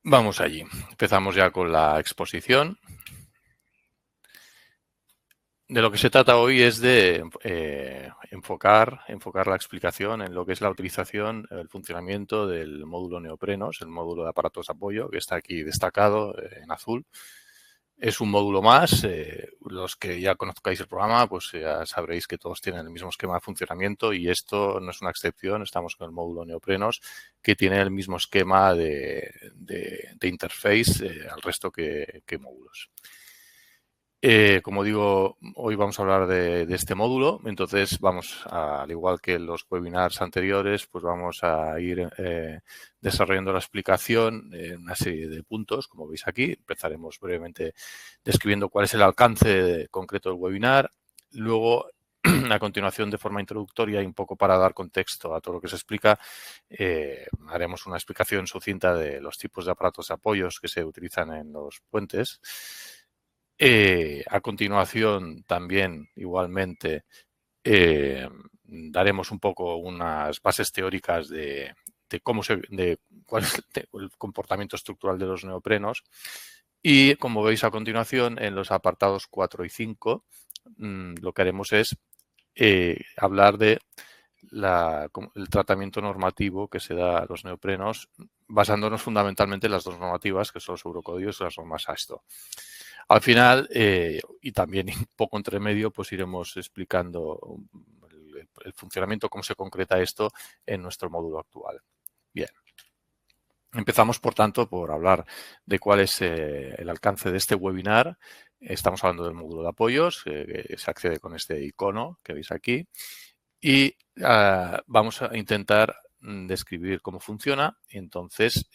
Vamos allí. Empezamos ya con la exposición. De lo que se trata hoy es de enfocar la explicación en lo que es la utilización, el funcionamiento del módulo neoprenos, el módulo de aparatos de apoyo, que está aquí destacado en azul. Es un módulo más. Los que ya conozcáis el programa, pues ya sabréis que todos tienen el mismo esquema de funcionamiento y esto no es una excepción. Estamos con el módulo neoprenos, que tiene el mismo esquema de interface al resto que módulos. Como digo, hoy vamos a hablar de este módulo, entonces vamos, al igual que en los webinars anteriores, pues vamos a ir desarrollando la explicación en una serie de puntos, como veis aquí. Empezaremos brevemente describiendo cuál es el alcance concreto del webinar. Luego, a continuación, de forma introductoria y un poco para dar contexto a todo lo que se explica, haremos una explicación sucinta de los tipos de aparatos de apoyos que se utilizan en los puentes. A continuación, también igualmente, daremos un poco unas bases teóricas de cuál es el comportamiento estructural de los neoprenos. Y como veis a continuación, en los apartados 4 y 5, lo que haremos es hablar de el tratamiento normativo que se da a los neoprenos, basándonos fundamentalmente en las dos normativas, que son los eurocódigos y las normas ASTO. Al final, y también un poco entre medio, pues iremos explicando el funcionamiento, cómo se concreta esto en nuestro módulo actual. Bien. Empezamos, por tanto, por hablar de cuál es el alcance de este webinar. Estamos hablando del módulo de apoyos, que se accede con este icono que veis aquí. Y vamos a intentar describir cómo funciona. Entonces,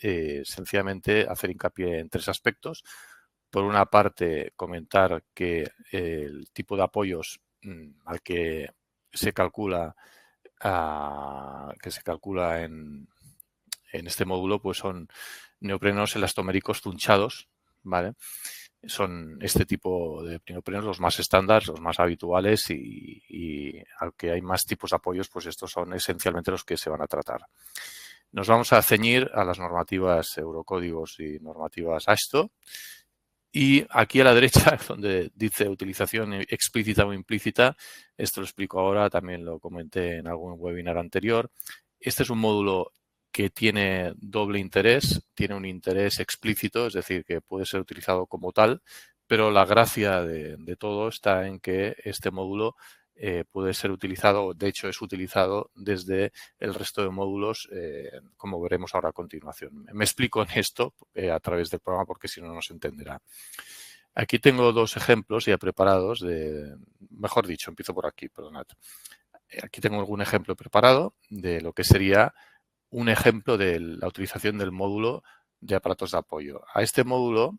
sencillamente hacer hincapié en tres aspectos. Por una parte, comentar que el tipo de apoyos al que se calcula en este módulo, pues son neoprenos elastoméricos tunchados, ¿vale? Son este tipo de neoprenos los más estándares, los más habituales y al que hay más tipos de apoyos, pues estos son esencialmente los que se van a tratar. Nos vamos a ceñir a las normativas eurocódigos y normativas ASTO. Y aquí a la derecha, donde dice utilización explícita o implícita, esto lo explico ahora, también lo comenté en algún webinar anterior. Este es un módulo que tiene doble interés, tiene un interés explícito, es decir, que puede ser utilizado como tal, pero la gracia de todo está en que este módulo puede ser utilizado, de hecho es utilizado desde el resto de módulos, como veremos ahora a continuación. Me explico en esto a través del programa porque si no, no se entenderá. Aquí tengo dos ejemplos ya preparados mejor dicho, empiezo por aquí, perdonad. Aquí tengo algún ejemplo preparado de lo que sería un ejemplo de la utilización del módulo de aparatos de apoyo. A este módulo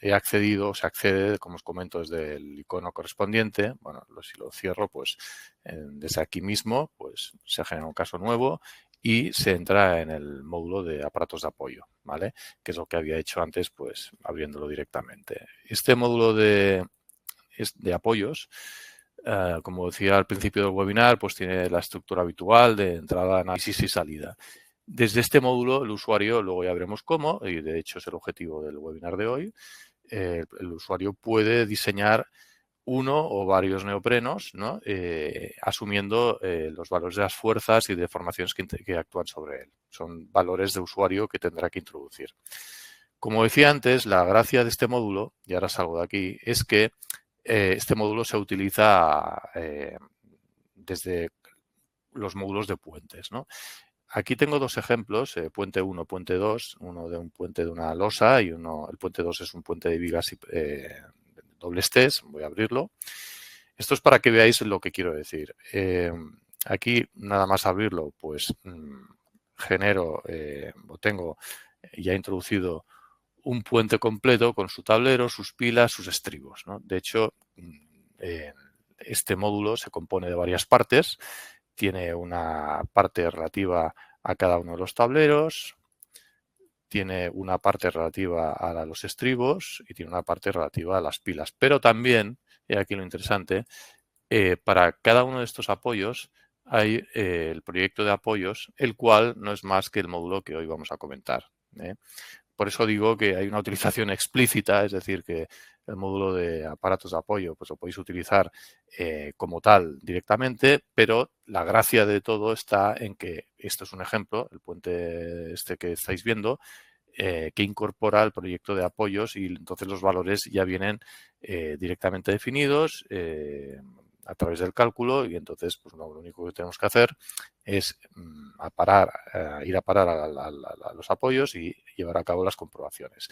he accedido, se accede, como os comento, desde el icono correspondiente. Bueno, si lo cierro, pues desde aquí mismo, pues se genera un caso nuevo y se entra en el módulo de aparatos de apoyo, ¿vale? Que es lo que había hecho antes, pues abriéndolo directamente. Este módulo de apoyos, como decía al principio del webinar, pues tiene la estructura habitual de entrada, análisis y salida. Desde este módulo, el usuario, luego ya veremos cómo, y de hecho es el objetivo del webinar de hoy, el usuario puede diseñar uno o varios neoprenos, ¿no? Asumiendo los valores de las fuerzas y deformaciones que actúan sobre él. Son valores de usuario que tendrá que introducir. Como decía antes, la gracia de este módulo, y ahora salgo de aquí, es que este módulo se utiliza desde los módulos de puentes, ¿no? Aquí tengo dos ejemplos, puente 1, puente 2, uno de un puente de una losa y el puente 2 es un puente de vigas dobles T's. Voy a abrirlo. Esto es para que veáis lo que quiero decir. Aquí, nada más abrirlo, pues genero o tengo ya introducido un puente completo con su tablero, sus pilas, sus estribos, ¿no? De hecho, este módulo se compone de varias partes. Tiene una parte relativa a cada uno de los tableros, tiene una parte relativa a los estribos y tiene una parte relativa a las pilas. Pero también, y aquí lo interesante, para cada uno de estos apoyos hay el proyecto de apoyos, el cual no es más que el módulo que hoy vamos a comentar. por eso digo que hay una utilización explícita, es decir, que el módulo de aparatos de apoyo pues lo podéis utilizar como tal directamente, pero la gracia de todo está en que esto es un ejemplo, el puente este que estáis viendo, que incorpora el proyecto de apoyos y entonces los valores ya vienen directamente definidos a través del cálculo y entonces pues no, lo único que tenemos que hacer es ir a parar a los apoyos y llevar a cabo las comprobaciones.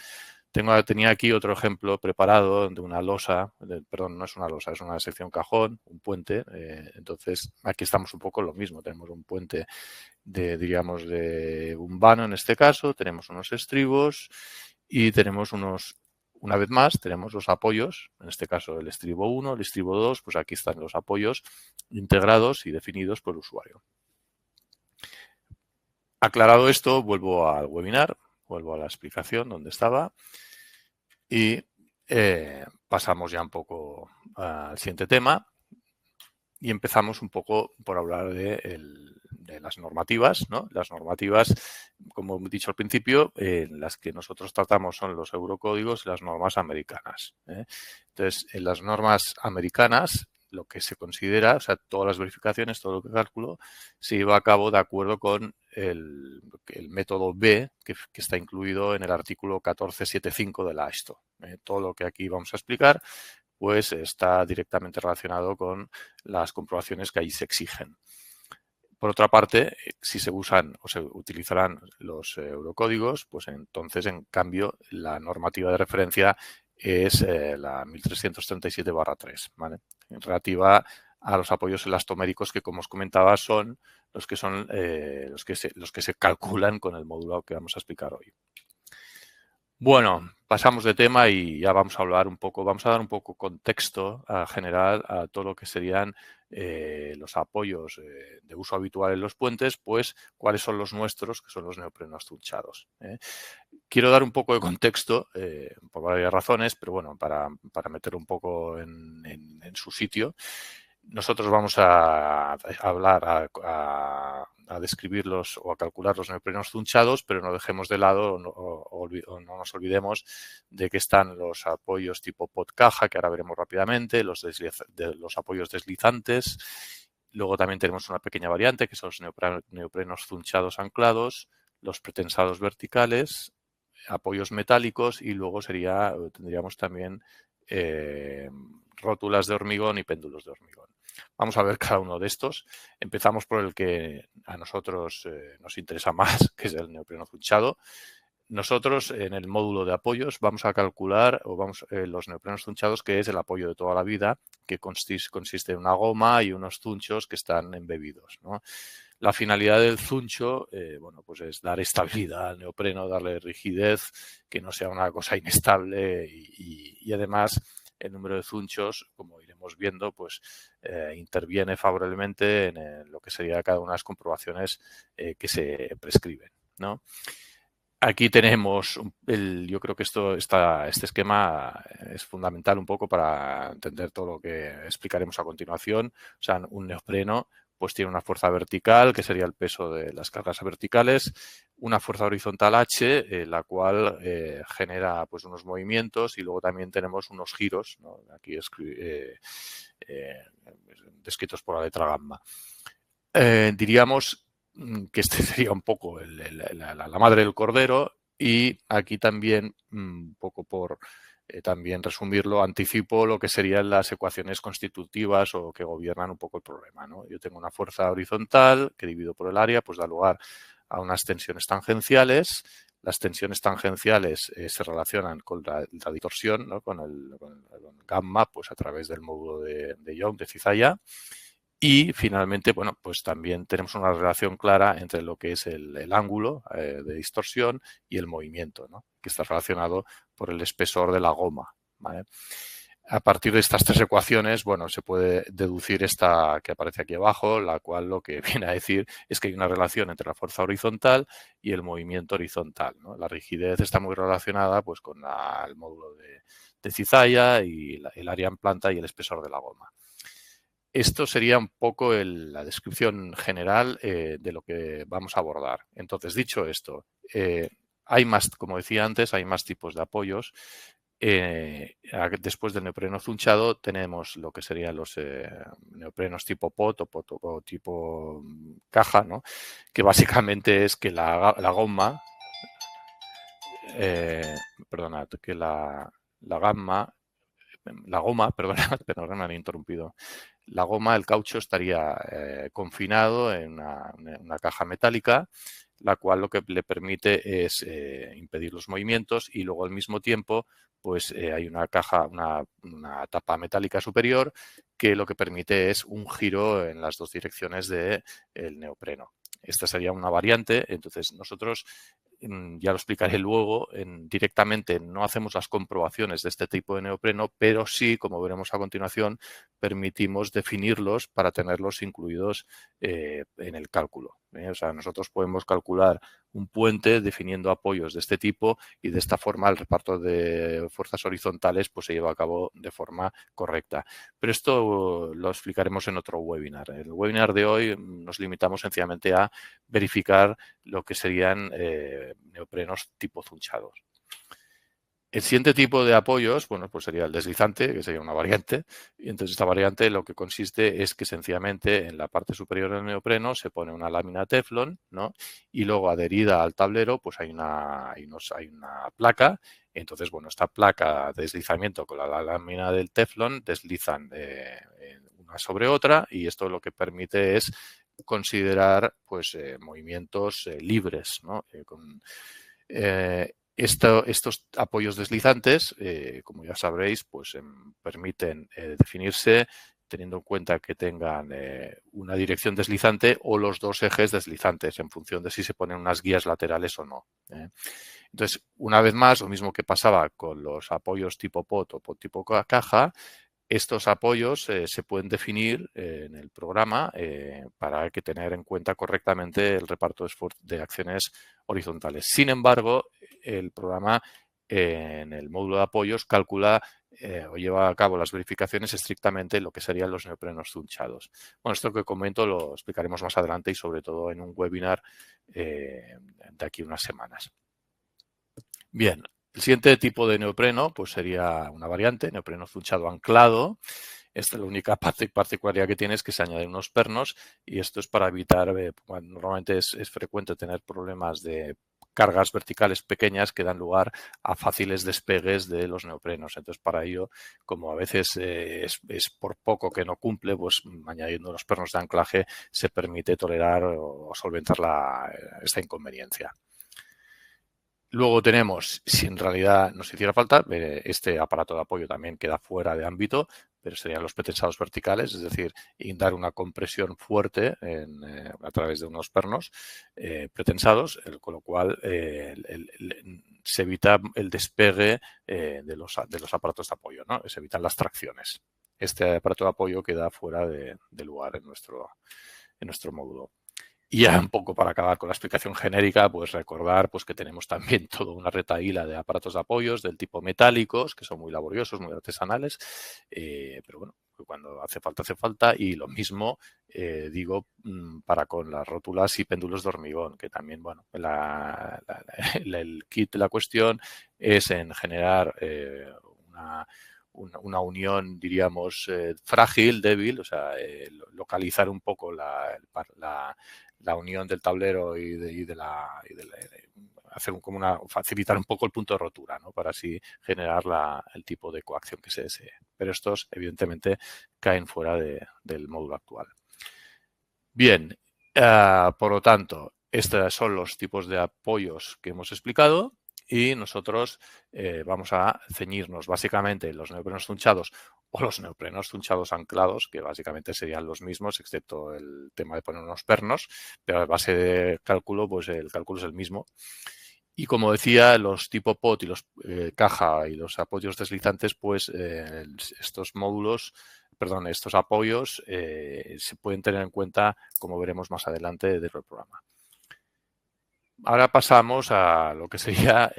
Tenía aquí otro ejemplo preparado de una losa, perdón, no es una losa, es una sección cajón, un puente. Entonces, aquí estamos un poco en lo mismo. Tenemos un puente diríamos, de un vano en este caso, tenemos unos estribos y tenemos una vez más, tenemos los apoyos, en este caso el estribo 1, el estribo 2, pues aquí están los apoyos integrados y definidos por el usuario. Aclarado esto, vuelvo al webinar, vuelvo a la explicación donde estaba y pasamos ya un poco al siguiente tema y empezamos un poco por hablar de las normativas, ¿no? Las normativas, como he dicho al principio, las que nosotros tratamos son los eurocódigos y las normas americanas. Entonces, en las normas americanas, lo que se considera, o sea, todas las verificaciones, todo lo que calculo, se lleva a cabo de acuerdo con el método B que está incluido en el artículo 1475 de la AESTO. Todo lo que aquí vamos a explicar pues está directamente relacionado con las comprobaciones que ahí se exigen. Por otra parte, si se usan o se utilizarán los eurocódigos, pues entonces, en cambio, la normativa de referencia es la 1337/3, ¿vale? Relativa a los apoyos elastoméricos que, como os comentaba, son los que se calculan con el módulo que vamos a explicar hoy. Bueno, pasamos de tema y ya vamos a hablar un poco, vamos a dar un poco contexto general a todo lo que serían los apoyos de uso habitual en los puentes, pues cuáles son los nuestros, que son los neoprenos tunchados. Quiero dar un poco de contexto por varias razones, pero bueno, para meter un poco en su sitio. Nosotros vamos a hablar, a describirlos o a calcular los neoprenos tunchados, pero no dejemos de lado o no nos olvidemos de que están los apoyos tipo pot-caja, que ahora veremos rápidamente, los apoyos deslizantes. Luego también tenemos una pequeña variante, que son los neoprenos tunchados anclados, los pretensados verticales, apoyos metálicos y luego tendríamos también rótulas de hormigón y péndulos de hormigón. Vamos a ver cada uno de estos. Empezamos por el que a nosotros nos interesa más, que es el neopreno tunchado. Nosotros en el módulo de apoyos vamos a calcular los neoprenos tunchados, que es el apoyo de toda la vida, que consiste en una goma y unos tunchos que están embebidos, ¿no? La finalidad del zuncho, bueno, pues es dar estabilidad al neopreno, darle rigidez, que no sea una cosa inestable y además el número de zunchos, como iremos viendo, pues interviene favorablemente en lo que sería cada una de las comprobaciones que se prescriben, ¿no? Aquí tenemos, yo creo que este esquema es fundamental un poco para entender todo lo que explicaremos a continuación. O sea, un neopreno pues tiene una fuerza vertical, que sería el peso de las cargas verticales, una fuerza horizontal H, la cual genera pues unos movimientos y luego también tenemos unos giros, ¿no? Aquí descritos por la letra gamma. Diríamos que este sería un poco la madre del cordero y aquí también, un poco por también resumirlo, anticipo lo que serían las ecuaciones constitutivas o que gobiernan un poco el problema, ¿no? Yo tengo una fuerza horizontal que dividido por el área, pues da lugar a unas tensiones tangenciales. Las tensiones tangenciales se relacionan con la distorsión, ¿no? con el gamma, pues a través del módulo de Young, de cizalla. Y finalmente, bueno, pues también tenemos una relación clara entre lo que es el ángulo de distorsión y el movimiento, ¿no? Que está relacionado por el espesor de la goma, ¿vale? A partir de estas tres ecuaciones, bueno, se puede deducir esta que aparece aquí abajo, la cual lo que viene a decir es que hay una relación entre la fuerza horizontal y el movimiento horizontal, ¿no? La rigidez está muy relacionada pues con el módulo de cizalla y el área en planta y el espesor de la goma. Esto sería un poco la descripción general de lo que vamos a abordar. Entonces, dicho esto, Hay más, como decía antes, hay más tipos de apoyos. Después del neopreno zunchado tenemos lo que serían los neoprenos tipo pot o tipo caja, ¿no? Que básicamente es que la goma, perdonad, que la gama, la goma, perdón, me han interrumpido. La goma, el caucho estaría confinado en una caja metálica, la cual lo que le permite es impedir los movimientos, y luego al mismo tiempo pues hay una caja, una tapa metálica superior que lo que permite es un giro en las dos direcciones del neopreno. Esta sería una variante. Entonces nosotros, ya lo explicaré luego, directamente no hacemos las comprobaciones de este tipo de neopreno, pero sí, como veremos a continuación, permitimos definirlos para tenerlos incluidos en el cálculo. O sea, nosotros podemos calcular un puente definiendo apoyos de este tipo, y de esta forma el reparto de fuerzas horizontales pues se lleva a cabo de forma correcta. Pero esto lo explicaremos en otro webinar. En el webinar de hoy nos limitamos sencillamente a verificar lo que serían neoprenos tipo zunchados. El siguiente tipo de apoyos, bueno, pues sería el deslizante, que sería una variante. Y entonces esta variante lo que consiste es que sencillamente en la parte superior del neopreno se pone una lámina teflón, ¿no? Y luego adherida al tablero pues hay una placa. Entonces, bueno, esta placa de deslizamiento con la lámina del teflón deslizan una sobre otra, y esto lo que permite es considerar pues movimientos libres, ¿no? Estos apoyos deslizantes, como ya sabréis, pues permiten definirse teniendo en cuenta que tengan una dirección deslizante o los dos ejes deslizantes, en función de si se ponen unas guías laterales o no. Entonces, una vez más, lo mismo que pasaba con los apoyos tipo pot o pot tipo caja, estos apoyos se pueden definir en el programa para que tener en cuenta correctamente el reparto de acciones horizontales. Sin embargo, el programa en el módulo de apoyos calcula o lleva a cabo las verificaciones estrictamente en lo que serían los neoprenos zunchados. Bueno, esto que comento lo explicaremos más adelante, y sobre todo en un webinar de aquí a unas semanas. Bien, el siguiente tipo de neopreno pues sería una variante, neopreno zunchado anclado. Esta, la única particularidad que tiene es que se añaden unos pernos, y esto es para evitar, normalmente es frecuente tener problemas de cargas verticales pequeñas que dan lugar a fáciles despegues de los neoprenos. Entonces, para ello, como a veces es por poco que no cumple, pues añadiendo los pernos de anclaje se permite tolerar o solventar esta inconveniencia. Luego tenemos, si en realidad nos hiciera falta, este aparato de apoyo también queda fuera de ámbito, pero serían los pretensados verticales, es decir, dar una compresión fuerte a través de unos pernos pretensados, con lo cual se evita el despegue de los aparatos de apoyo, ¿no? Se evitan las tracciones. Este aparato de apoyo queda fuera de lugar en nuestro módulo. Y ya un poco para acabar con la explicación genérica, pues recordar pues que tenemos también toda una retahíla de aparatos de apoyos del tipo metálicos, que son muy laboriosos, muy artesanales, pero bueno, cuando hace falta, y lo mismo digo para con las rótulas y péndulos de hormigón, que también, bueno, el kit de la cuestión es en generar una unión, diríamos, frágil, débil, o sea, localizar un poco la unión del tablero hacer facilitar un poco el punto de rotura, ¿no? Para así generar el tipo de coacción que se desee. Pero estos, evidentemente, caen fuera del módulo actual. Bien, por lo tanto, estos son los tipos de apoyos que hemos explicado, y nosotros vamos a ceñirnos básicamente en los neoprenos zunchados o los neoprenos zunchados anclados, que básicamente serían los mismos, excepto el tema de poner unos pernos, pero a base de cálculo, pues el cálculo es el mismo. Y como decía, los tipo pot y los caja y los apoyos deslizantes, pues estos apoyos se pueden tener en cuenta, como veremos más adelante dentro del programa. Ahora pasamos a lo que sería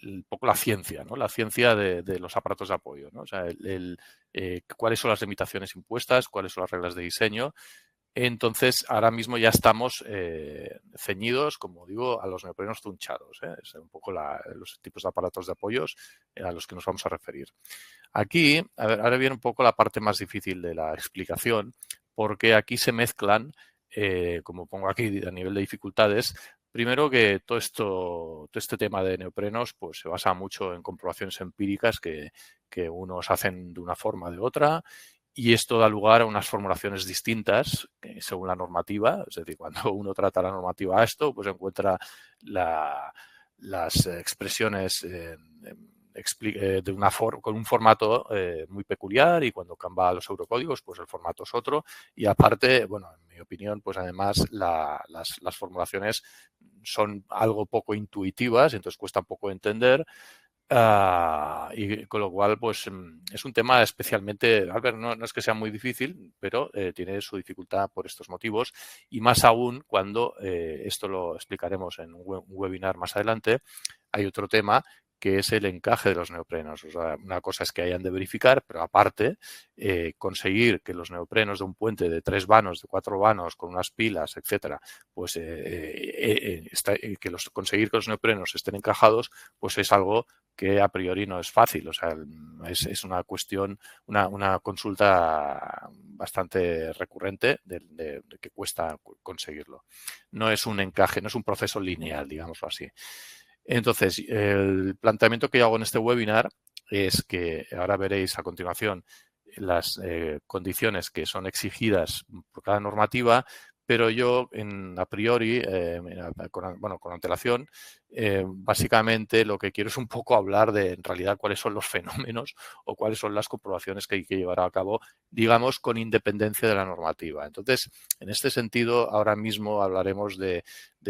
un poco la ciencia, ¿no? La ciencia de los aparatos de apoyo, ¿no? O sea, cuáles son las limitaciones impuestas, cuáles son las reglas de diseño. Entonces, ahora mismo ya estamos ceñidos, como digo, a los neoprenos tunchados. Es un poco los tipos de aparatos de apoyos a los que nos vamos a referir. Aquí, a ver, ahora viene un poco la parte más difícil de la explicación, porque aquí se mezclan, como pongo aquí a nivel de dificultades, primero que todo este tema de neoprenos pues se basa mucho en comprobaciones empíricas que unos hacen de una forma o de otra, y esto da lugar a unas formulaciones distintas según la normativa. Es decir, cuando uno trata la normativa a esto, pues encuentra las expresiones con un formato muy peculiar, y cuando cambia a los eurocódigos, pues el formato es otro. Y aparte, bueno, en mi opinión, pues además las formulaciones son algo poco intuitivas, entonces cuesta un poco entender. Y con lo cual, pues es un tema especialmente, Albert, no es que sea muy difícil, pero tiene su dificultad por estos motivos, y más aún cuando, esto lo explicaremos en un webinar más adelante, hay otro tema que es el encaje de los neoprenos. O sea, una cosa es que hayan de verificar, pero aparte, conseguir que los neoprenos de un puente de 3 vanos, de 4 vanos, con unas pilas, etcétera, pues conseguir que los neoprenos estén encajados, pues es algo que a priori no es fácil. O sea, es una cuestión, una consulta bastante recurrente de que cuesta conseguirlo. No es un encaje, no es un proceso lineal, digámoslo así. Entonces, el planteamiento que yo hago en este webinar es que ahora veréis a continuación las condiciones que son exigidas por cada normativa, pero yo a priori, con antelación, básicamente lo que quiero es un poco hablar de en realidad cuáles son los fenómenos o cuáles son las comprobaciones que hay que llevar a cabo, digamos, con independencia de la normativa. Entonces, en este sentido, ahora mismo hablaremos de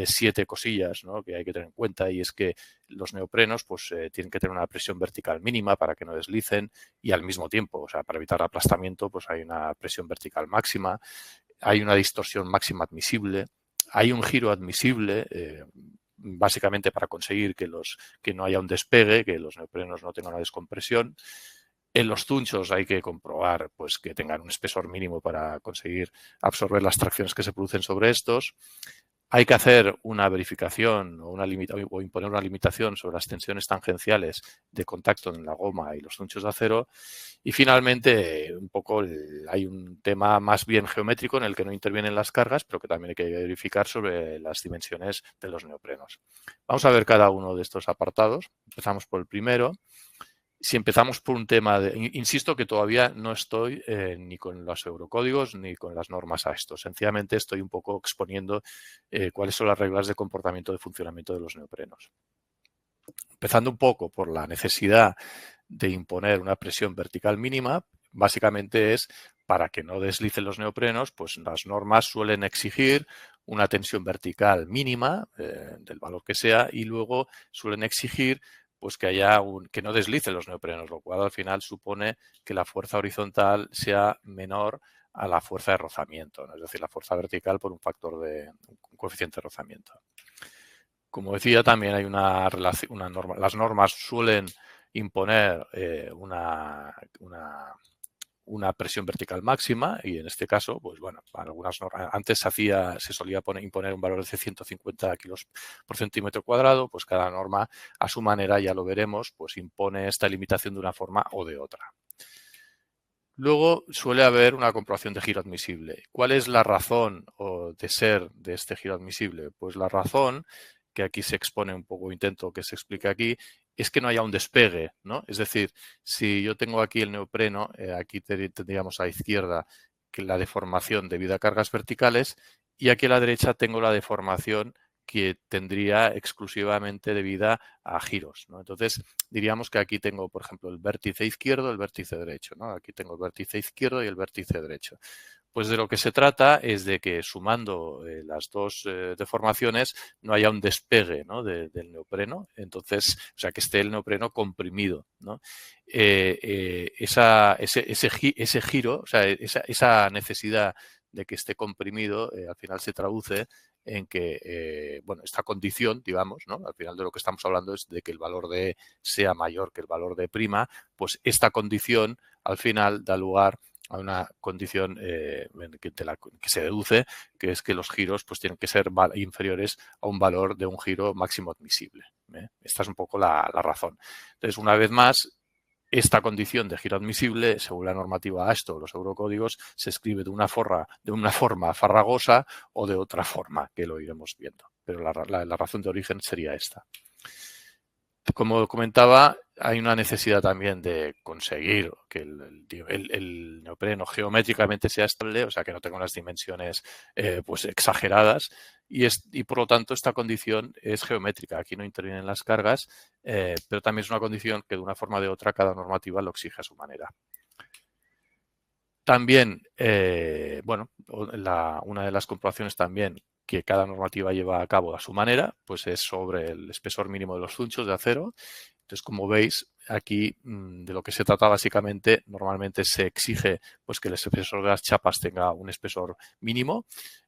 7 cosillas, ¿no?, que hay que tener en cuenta, y es que los neoprenos pues tienen que tener una presión vertical mínima para que no deslicen, y al mismo tiempo, o sea, para evitar aplastamiento, pues hay una presión vertical máxima, hay una distorsión máxima admisible, hay un giro admisible, básicamente para conseguir que no haya un despegue, que los neoprenos no tengan una descompresión. En los tunchos hay que comprobar pues que tengan un espesor mínimo para conseguir absorber las tracciones que se producen sobre estos. Hay que hacer una verificación o imponer una limitación sobre las tensiones tangenciales de contacto en la goma y los tunchos de acero. Y finalmente, un poco hay un tema más bien geométrico en el que no intervienen las cargas, pero que también hay que verificar sobre las dimensiones de los neoprenos. Vamos a ver cada uno de estos apartados. Empezamos por el primero. Si empezamos por un tema insisto que todavía no estoy ni con los eurocódigos ni con las normas a esto. Sencillamente estoy un poco exponiendo cuáles son las reglas de comportamiento de funcionamiento de los neoprenos. Empezando un poco por la necesidad de imponer una presión vertical mínima, básicamente es para que no deslicen los neoprenos, pues las normas suelen exigir una tensión vertical mínima del valor que sea, y luego suelen exigir pues que no deslicen los neoprenos, lo cual al final supone que la fuerza horizontal sea menor a la fuerza de rozamiento, ¿no? Es decir, la fuerza vertical por un factor de un coeficiente de rozamiento. Como decía, también hay una norma. Las normas suelen imponer una presión vertical máxima, y en este caso, pues bueno, algunas normas, antes se solía imponer un valor de 150 kilos por centímetro cuadrado, pues cada norma a su manera, ya lo veremos, pues impone esta limitación de una forma o de otra. Luego suele haber una comprobación de giro admisible. ¿Cuál es la razón de ser de este giro admisible? Pues la razón, que aquí se expone un poco, intento que se explique aquí, es que no haya un despegue, ¿no? Es decir, si yo tengo aquí el neopreno, aquí tendríamos a la izquierda que la deformación debido a cargas verticales, y aquí a la derecha tengo la deformación que tendría exclusivamente debida a giros, ¿no? Entonces, diríamos que aquí tengo, por ejemplo, el vértice izquierdo, el vértice derecho, ¿no? Aquí tengo el vértice izquierdo y el vértice derecho. Pues de lo que se trata es de que sumando las dos deformaciones no haya un despegue, ¿no?, del neopreno. Entonces, o sea, que esté el neopreno comprimido, ¿no? Ese giro, o sea, esa necesidad de que esté comprimido, al final se traduce en que, bueno, esta condición, digamos, ¿no?, al final de lo que estamos hablando es de que el valor de E sea mayor que el valor de prima, pues esta condición al final da lugar condición que se deduce, que es que los giros pues tienen que ser inferiores a un valor de un giro máximo admisible. Esta es un poco la razón. Entonces, una vez más, esta condición de giro admisible, según la normativa AESTO o los eurocódigos, se escribe de una forma farragosa o de otra forma, que lo iremos viendo. Pero la razón de origen sería esta. Como comentaba, hay una necesidad también de conseguir que el neopreno geométricamente sea estable, o sea, que no tenga unas dimensiones pues exageradas, y por lo tanto esta condición es geométrica. Aquí no intervienen las cargas, pero también es una condición que de una forma o de otra cada normativa lo exige a su manera. También, bueno, una de las comprobaciones también que cada normativa lleva a cabo a su manera, pues es sobre el espesor mínimo de los zunchos de acero. Entonces, como veis, aquí de lo que se trata básicamente, normalmente se exige pues que el espesor de las chapas tenga un espesor mínimo,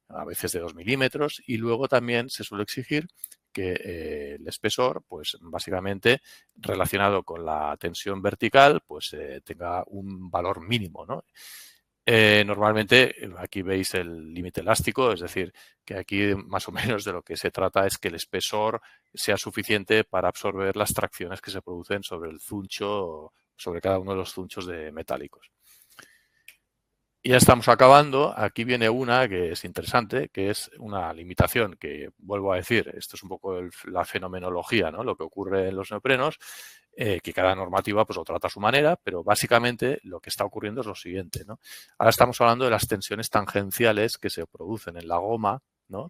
a veces de 2 milímetros, y luego también se suele exigir que el espesor, pues básicamente relacionado con la tensión vertical, pues tenga un valor mínimo, ¿no? Normalmente aquí veis el límite elástico, es decir, que aquí más o menos de lo que se trata es que el espesor sea suficiente para absorber las tracciones que se producen sobre el zuncho, sobre cada uno de los zunchos metálicos. Y ya estamos acabando. Aquí viene una que es interesante, que es una limitación que, vuelvo a decir, esto es un poco la fenomenología, ¿no? Lo que ocurre en los neoprenos, que cada normativa pues lo trata a su manera, pero básicamente lo que está ocurriendo es lo siguiente, ¿no? Ahora estamos hablando de las tensiones tangenciales que se producen en la goma, ¿no?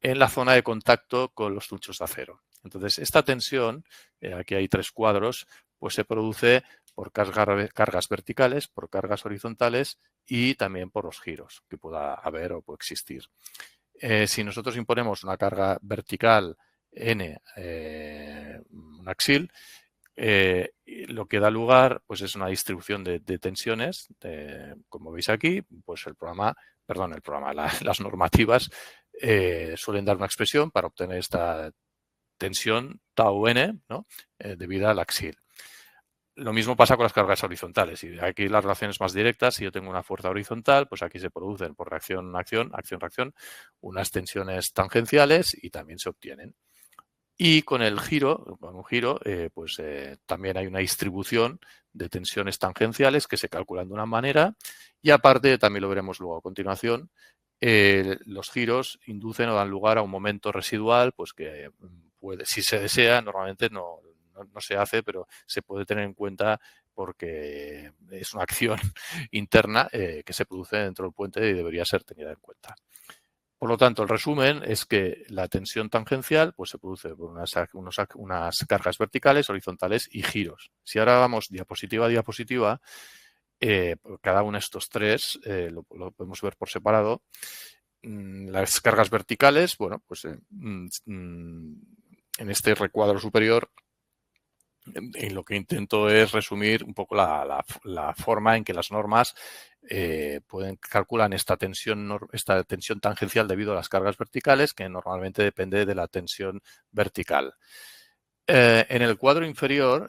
En la zona de contacto con los zunchos de acero. Entonces, esta tensión, aquí hay 3 cuadros, pues se produce por cargas verticales, por cargas horizontales y también por los giros que pueda haber o puede existir. Si nosotros imponemos una carga vertical N, un axil, lo que da lugar pues es una distribución de tensiones, como veis aquí, pues las normativas suelen dar una expresión para obtener esta tensión tau n, ¿no? Debida al axil. Lo mismo pasa con las cargas horizontales. Y aquí las relaciones más directas, si yo tengo una fuerza horizontal, pues aquí se producen por reacción-acción, acción-reacción, unas tensiones tangenciales y también se obtienen. Y con un giro, también hay una distribución de tensiones tangenciales que se calculan de una manera y aparte, también lo veremos luego a continuación, los giros inducen o dan lugar a un momento residual, pues que puede, si se desea, normalmente no se hace, pero se puede tener en cuenta porque es una acción interna que se produce dentro del puente y debería ser tenida en cuenta. Por lo tanto, el resumen es que la tensión tangencial pues, se produce por unas cargas verticales, horizontales y giros. Si ahora vamos diapositiva a diapositiva, cada uno de estos tres lo podemos ver por separado. Las cargas verticales, bueno, pues en este recuadro superior lo que intento es resumir un poco la forma en que las normas calculan esta tensión tangencial debido a las cargas verticales, que normalmente depende de la tensión vertical. En el cuadro inferior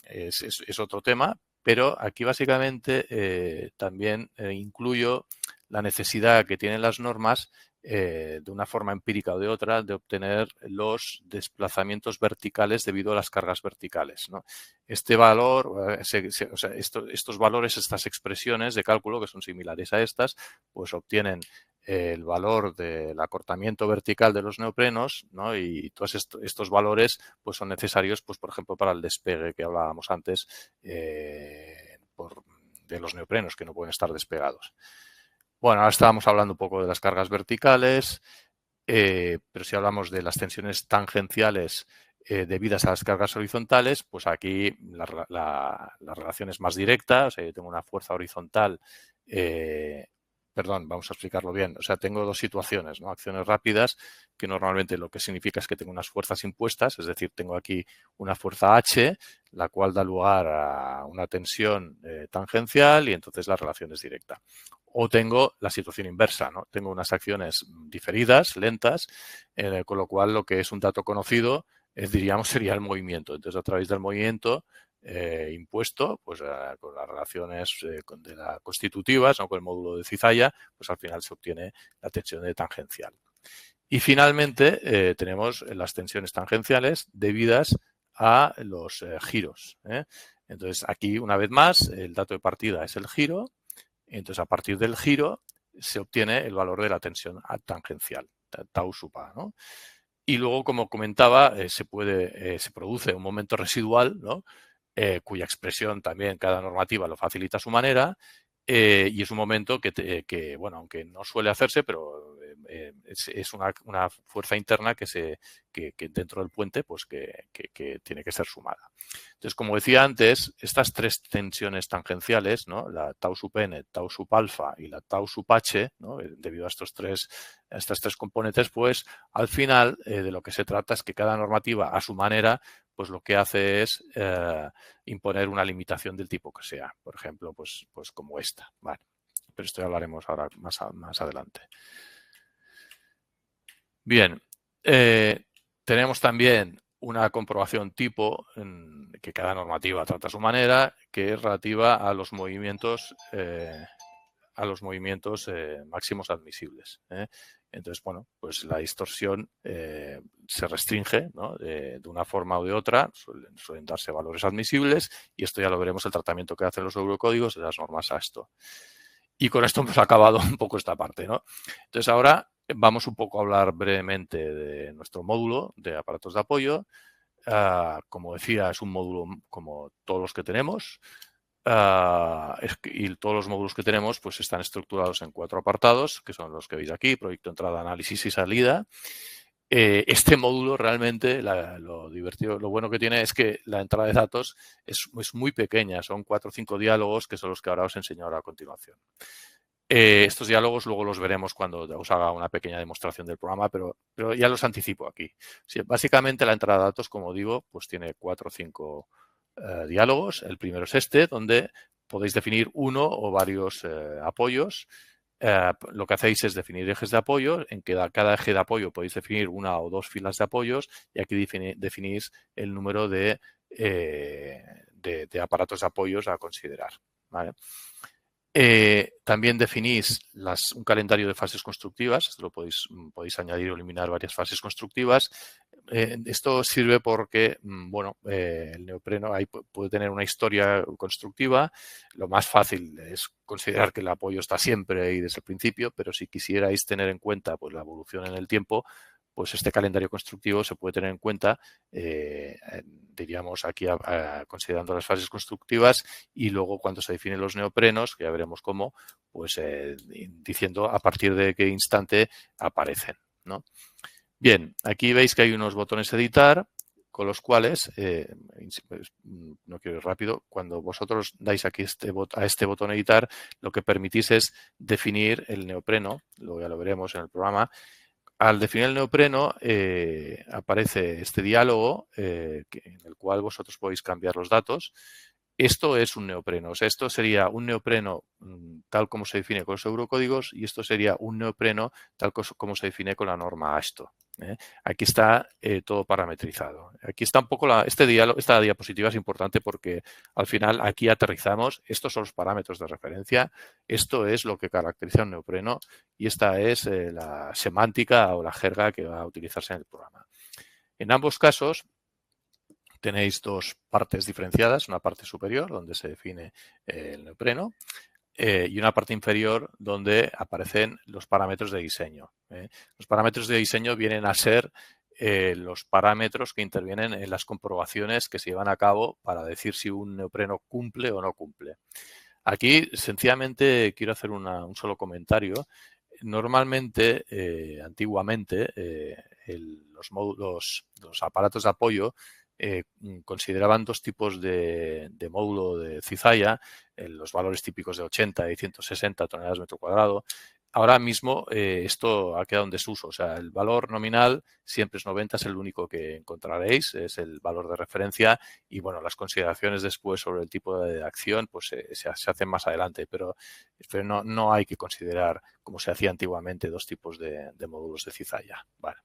es otro tema, pero aquí básicamente también incluyo la necesidad que tienen las normas de una forma empírica o de otra, de obtener los desplazamientos verticales debido a las cargas verticales, ¿no? Este valor, estos valores, estas expresiones de cálculo que son similares a estas, pues obtienen el valor del acortamiento vertical de los neoprenos, ¿no? Y todos estos valores pues son necesarios, pues por ejemplo, para el despegue que hablábamos antes de los neoprenos que no pueden estar despegados. Bueno, ahora estábamos hablando un poco de las cargas verticales, pero si hablamos de las tensiones tangenciales debidas a las cargas horizontales, pues aquí la relación es más directa. O sea, yo tengo una fuerza horizontal, vamos a explicarlo bien. O sea, tengo dos situaciones, ¿no? Acciones rápidas, que normalmente lo que significa es que tengo unas fuerzas impuestas, es decir, tengo aquí una fuerza H, la cual da lugar a una tensión tangencial y entonces la relación es directa. O tengo la situación inversa, ¿no? Tengo unas acciones diferidas, lentas, con lo cual lo que es un dato conocido diríamos, sería el movimiento. Entonces, a través del movimiento, impuesto, pues con las relaciones de la constitutivas, ¿no? Con el módulo de cizalla, pues al final se obtiene la tensión de tangencial. Y finalmente tenemos las tensiones tangenciales debidas a los giros. Entonces aquí una vez más el dato de partida es el giro, entonces a partir del giro se obtiene el valor de la tensión tangencial, tau sub A, ¿no? Y luego, como comentaba, se produce un momento residual, ¿no? Cuya expresión también cada normativa lo facilita a su manera, y es un momento que, bueno, aunque no suele hacerse, pero es una fuerza interna que dentro del puente pues que tiene que ser sumada. Entonces, como decía antes, estas tres tensiones tangenciales, ¿no? La tau sub n, tau sub alfa y la tau sub h, ¿no? Debido a estas tres componentes, pues al final de lo que se trata es que cada normativa a su manera pues lo que hace es imponer una limitación del tipo que sea. Por ejemplo, pues como esta. Vale. Pero esto ya hablaremos ahora más adelante. Bien. Tenemos también una comprobación tipo que cada normativa trata a su manera, que es relativa a los movimientos máximos admisibles. Entonces, bueno, pues la distorsión se restringe, ¿no? de una forma o de otra, suelen darse valores admisibles y esto ya lo veremos el tratamiento que hacen los eurocódigos de las normas ASTO. Y con esto hemos acabado un poco esta parte, ¿no? Entonces ahora vamos un poco a hablar brevemente de nuestro módulo de aparatos de apoyo. Como decía, es un módulo como todos los que tenemos. Y todos los módulos que tenemos pues están estructurados en 4 apartados, que son los que veis aquí: proyecto, entrada, análisis y salida. Este módulo realmente, lo divertido, lo bueno que tiene es que la entrada de datos es muy pequeña, son 4 o 5 diálogos que son los que ahora os enseño a continuación. Estos diálogos luego los veremos cuando os haga una pequeña demostración del programa, pero ya los anticipo aquí. Sí, básicamente la entrada de datos, como digo, pues tiene 4 o 5 diálogos. El primero es este, donde podéis definir uno o varios apoyos. Lo que hacéis es definir ejes de apoyo. En cada eje de apoyo podéis definir una o dos filas de apoyos y aquí definís el número de aparatos de apoyos a considerar. ¿Vale? También definís un calendario de fases constructivas. Esto lo podéis añadir o eliminar varias fases constructivas. Esto sirve porque, bueno, el neopreno ahí puede tener una historia constructiva. Lo más fácil es considerar que el apoyo está siempre ahí desde el principio, pero si quisierais tener en cuenta pues la evolución en el tiempo, pues este calendario constructivo se puede tener en cuenta, diríamos aquí considerando las fases constructivas y luego cuando se definen los neoprenos, que ya veremos cómo, pues diciendo a partir de qué instante aparecen, ¿no? Bien, aquí veis que hay unos botones editar con los cuales, no quiero ir rápido, cuando vosotros dais aquí a este botón editar, lo que permitís es definir el neopreno, luego ya lo veremos en el programa. Al definir el neopreno aparece este diálogo en el cual vosotros podéis cambiar los datos. Esto es un neopreno, o sea, esto sería un neopreno tal como se define con los eurocódigos y esto sería un neopreno tal como se define con la norma ASTO. Aquí está todo parametrizado. Aquí está un poco esta diapositiva es importante porque al final aquí aterrizamos. Estos son los parámetros de referencia. Esto es lo que caracteriza un neopreno y esta es la semántica o la jerga que va a utilizarse en el programa. En ambos casos tenéis dos partes diferenciadas, una parte superior donde se define el neopreno y una parte inferior donde aparecen los parámetros de diseño. Los parámetros de diseño vienen a ser los parámetros que intervienen en las comprobaciones que se llevan a cabo para decir si un neopreno cumple o no cumple. Aquí, sencillamente, quiero hacer un solo comentario. Normalmente, antiguamente, los aparatos de apoyo consideraban dos tipos de módulo de cizalla, los valores típicos de 80 y 160 toneladas metro cuadrado. Ahora mismo esto ha quedado en desuso, o sea, el valor nominal siempre es 90, es el único que encontraréis, es el valor de referencia y, bueno, las consideraciones después sobre el tipo de acción pues se hacen más adelante, pero no hay que considerar, como se hacía antiguamente, dos tipos de módulos de cizalla. Vale.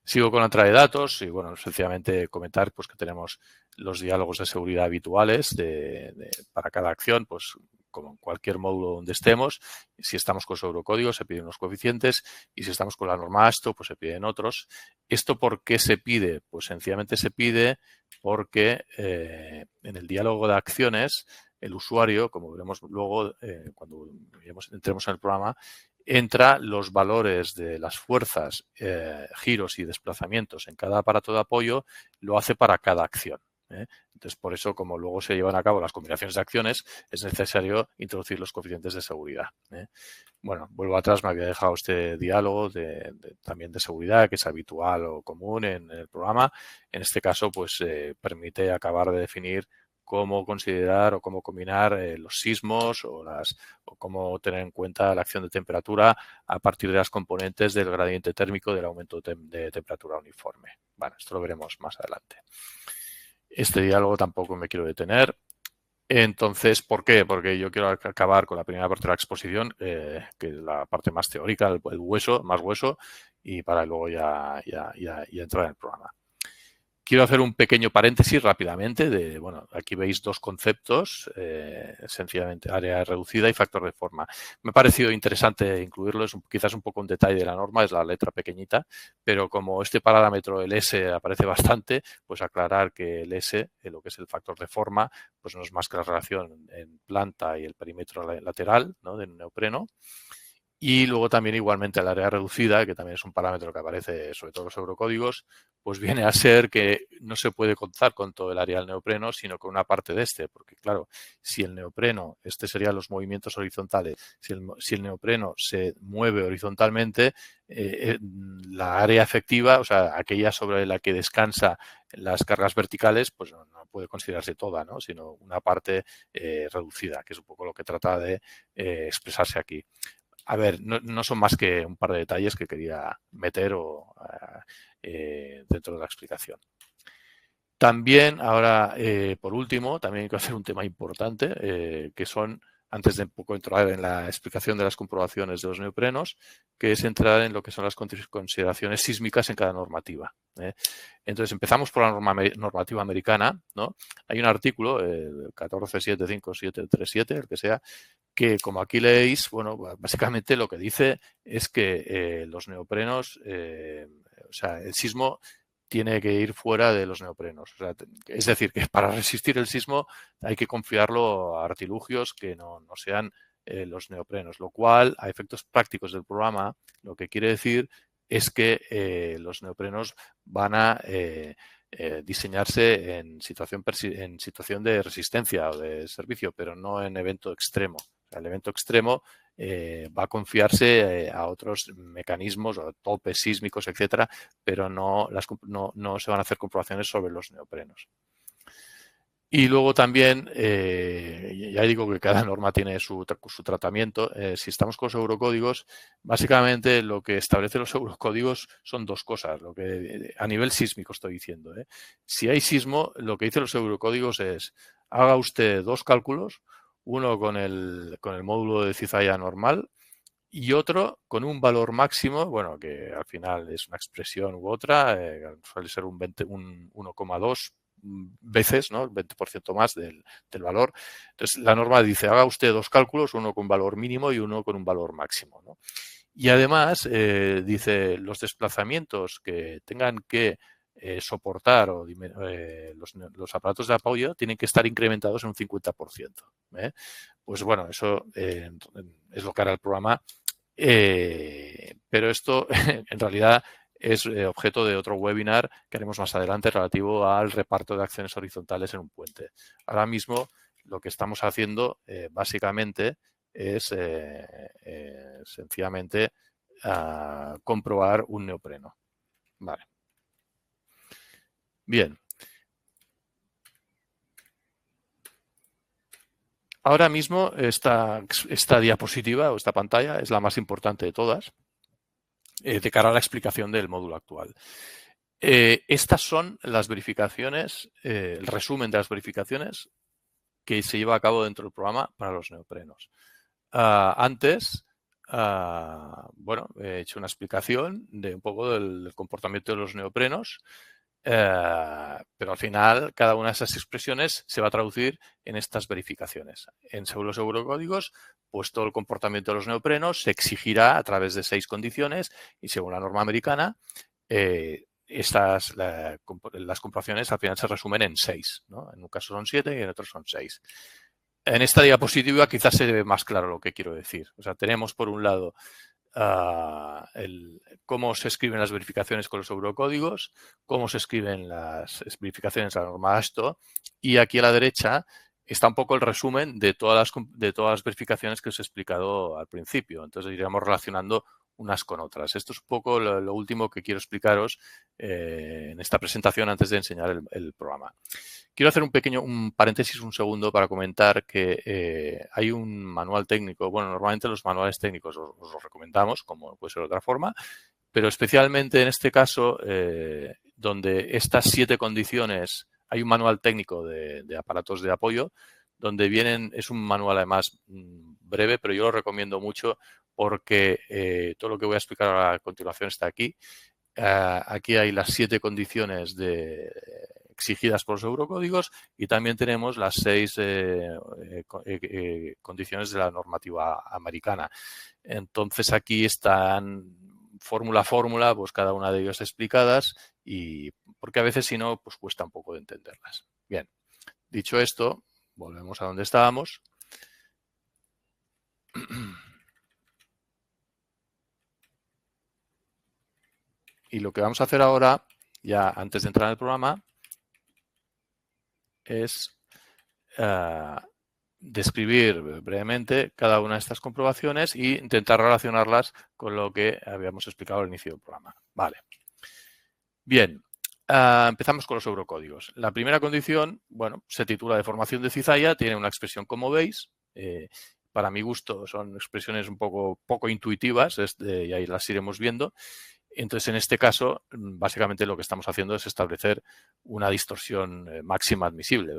Sigo con la entrada de datos y, bueno, sencillamente comentar pues que tenemos los diálogos de seguridad habituales para cada acción, pues como en cualquier módulo donde estemos. Si estamos con pseudocódigo se piden unos coeficientes y si estamos con la norma ASTO pues se piden otros. ¿Esto por qué se pide? Pues sencillamente se pide porque en el diálogo de acciones el usuario, como veremos luego cuando entremos en el programa, entra los valores de las fuerzas, giros y desplazamientos en cada aparato de apoyo, lo hace para cada acción. Entonces, por eso, como luego se llevan a cabo las combinaciones de acciones, es necesario introducir los coeficientes de seguridad. Bueno, vuelvo atrás, me había dejado este diálogo también de seguridad, que es habitual o común en el programa. En este caso, pues permite acabar de definir cómo considerar o cómo combinar los sismos o cómo tener en cuenta la acción de temperatura a partir de las componentes del gradiente térmico del aumento de temperatura uniforme. Bueno, esto lo veremos más adelante. Este diálogo tampoco me quiero detener. Entonces, ¿por qué? Porque yo quiero acabar con la primera parte de la exposición, que es la parte más teórica, el hueso, más hueso, y para luego ya entrar en el programa. Quiero hacer un pequeño paréntesis rápidamente bueno, aquí veis dos conceptos, sencillamente área reducida y factor de forma. Me ha parecido interesante incluirlo, es quizás un poco un detalle de la norma, es la letra pequeñita, pero como este parámetro, el S, aparece bastante, pues aclarar que el S, lo que es el factor de forma, pues no es más que la relación en planta y el perímetro lateral, ¿no?, del neopreno. Y luego también igualmente el área reducida, que también es un parámetro que aparece sobre todo en los eurocódigos, pues viene a ser que no se puede contar con todo el área del neopreno, sino con una parte de este, porque claro, si el neopreno, serían los movimientos horizontales, si el neopreno se mueve horizontalmente, la área efectiva, o sea, aquella sobre la que descansa las cargas verticales, pues no puede considerarse toda, ¿no?, sino una parte reducida, que es un poco lo que trata de expresarse aquí. A ver, no son más que un par de detalles que quería meter dentro de la explicación. También, ahora, por último, también hay que hacer un tema importante, que son, antes de un poco entrar en la explicación de las comprobaciones de los neoprenos, que es entrar en lo que son las consideraciones sísmicas en cada normativa. Entonces, empezamos por la normativa americana, ¿no? Hay un artículo, 14.75737, el que sea, que como aquí leéis, bueno, básicamente lo que dice es que los neoprenos, o sea, el sismo tiene que ir fuera de los neoprenos. O sea, es decir, que para resistir el sismo hay que confiarlo a artilugios que no sean los neoprenos, lo cual, a efectos prácticos del programa, lo que quiere decir es que los neoprenos van a diseñarse en situación de resistencia o de servicio, pero no en evento extremo. O sea, el evento extremo va a confiarse a otros mecanismos o topes sísmicos, etcétera, pero no se van a hacer comprobaciones sobre los neoprenos. Y luego también, ya digo que cada norma tiene su tratamiento. Si estamos con los eurocódigos, básicamente lo que establecen los eurocódigos son dos cosas, lo que a nivel sísmico estoy diciendo. Si hay sismo, lo que dicen los eurocódigos es, haga usted dos cálculos, uno con el módulo de cizalla normal y otro con un valor máximo, bueno, que al final es una expresión u otra, suele ser un 1,2 veces, ¿no?, el 20% más del valor. Entonces, la norma dice, haga usted dos cálculos, uno con valor mínimo y uno con un valor máximo, ¿no? Y además, dice, los desplazamientos que tengan que soportar los aparatos de apoyo tienen que estar incrementados en un 50%. Pues bueno, eso es lo que hará el programa. Pero esto en realidad es objeto de otro webinar que haremos más adelante relativo al reparto de acciones horizontales en un puente. Ahora mismo lo que estamos haciendo básicamente es sencillamente comprobar un neopreno. Vale. Bien. Ahora mismo esta diapositiva o esta pantalla es la más importante de todas de cara a la explicación del módulo actual. Estas son las verificaciones, el resumen de las verificaciones que se lleva a cabo dentro del programa para los neoprenos. Antes bueno, he hecho una explicación de un poco del comportamiento de los neoprenos, pero al final cada una de esas expresiones se va a traducir en estas verificaciones. Según los eurocódigos, pues todo el comportamiento de los neoprenos se exigirá a través de 6 condiciones y según la norma americana, las comprobaciones al final se resumen en 6, ¿no? En un caso son 7 y en otro son 6. En esta diapositiva quizás se ve más claro lo que quiero decir. O sea, tenemos por un lado cómo se escriben las verificaciones con los eurocódigos, cómo se escriben las verificaciones a la norma ASTO, y aquí a la derecha está un poco el resumen de todas las verificaciones que os he explicado al principio. Entonces iríamos relacionando unas con otras. Esto es un poco lo último que quiero explicaros en esta presentación antes de enseñar el programa. Quiero hacer un paréntesis un segundo para comentar que hay un manual técnico. Bueno, normalmente los manuales técnicos os los recomendamos, como puede ser de otra forma, pero especialmente en este caso, donde estas 7 condiciones, hay un manual técnico de aparatos de apoyo, donde es un manual además breve, pero yo lo recomiendo mucho porque todo lo que voy a explicar a continuación está aquí. Aquí hay las 7 condiciones exigidas por los eurocódigos y también tenemos las 6 condiciones de la normativa americana. Entonces aquí están fórmula a fórmula, pues cada una de ellas explicadas y porque a veces si no, pues cuesta un poco de entenderlas. Bien, dicho esto, volvemos a donde estábamos. Y lo que vamos a hacer ahora, ya antes de entrar en el programa, es describir brevemente cada una de estas comprobaciones e intentar relacionarlas con lo que habíamos explicado al inicio del programa. Vale. Bien, empezamos con los eurocódigos. La primera condición, bueno, se titula deformación de cizalla, tiene una expresión como veis. Para mi gusto son expresiones un poco intuitivas y ahí las iremos viendo. Entonces, en este caso, básicamente lo que estamos haciendo es establecer una distorsión máxima admisible.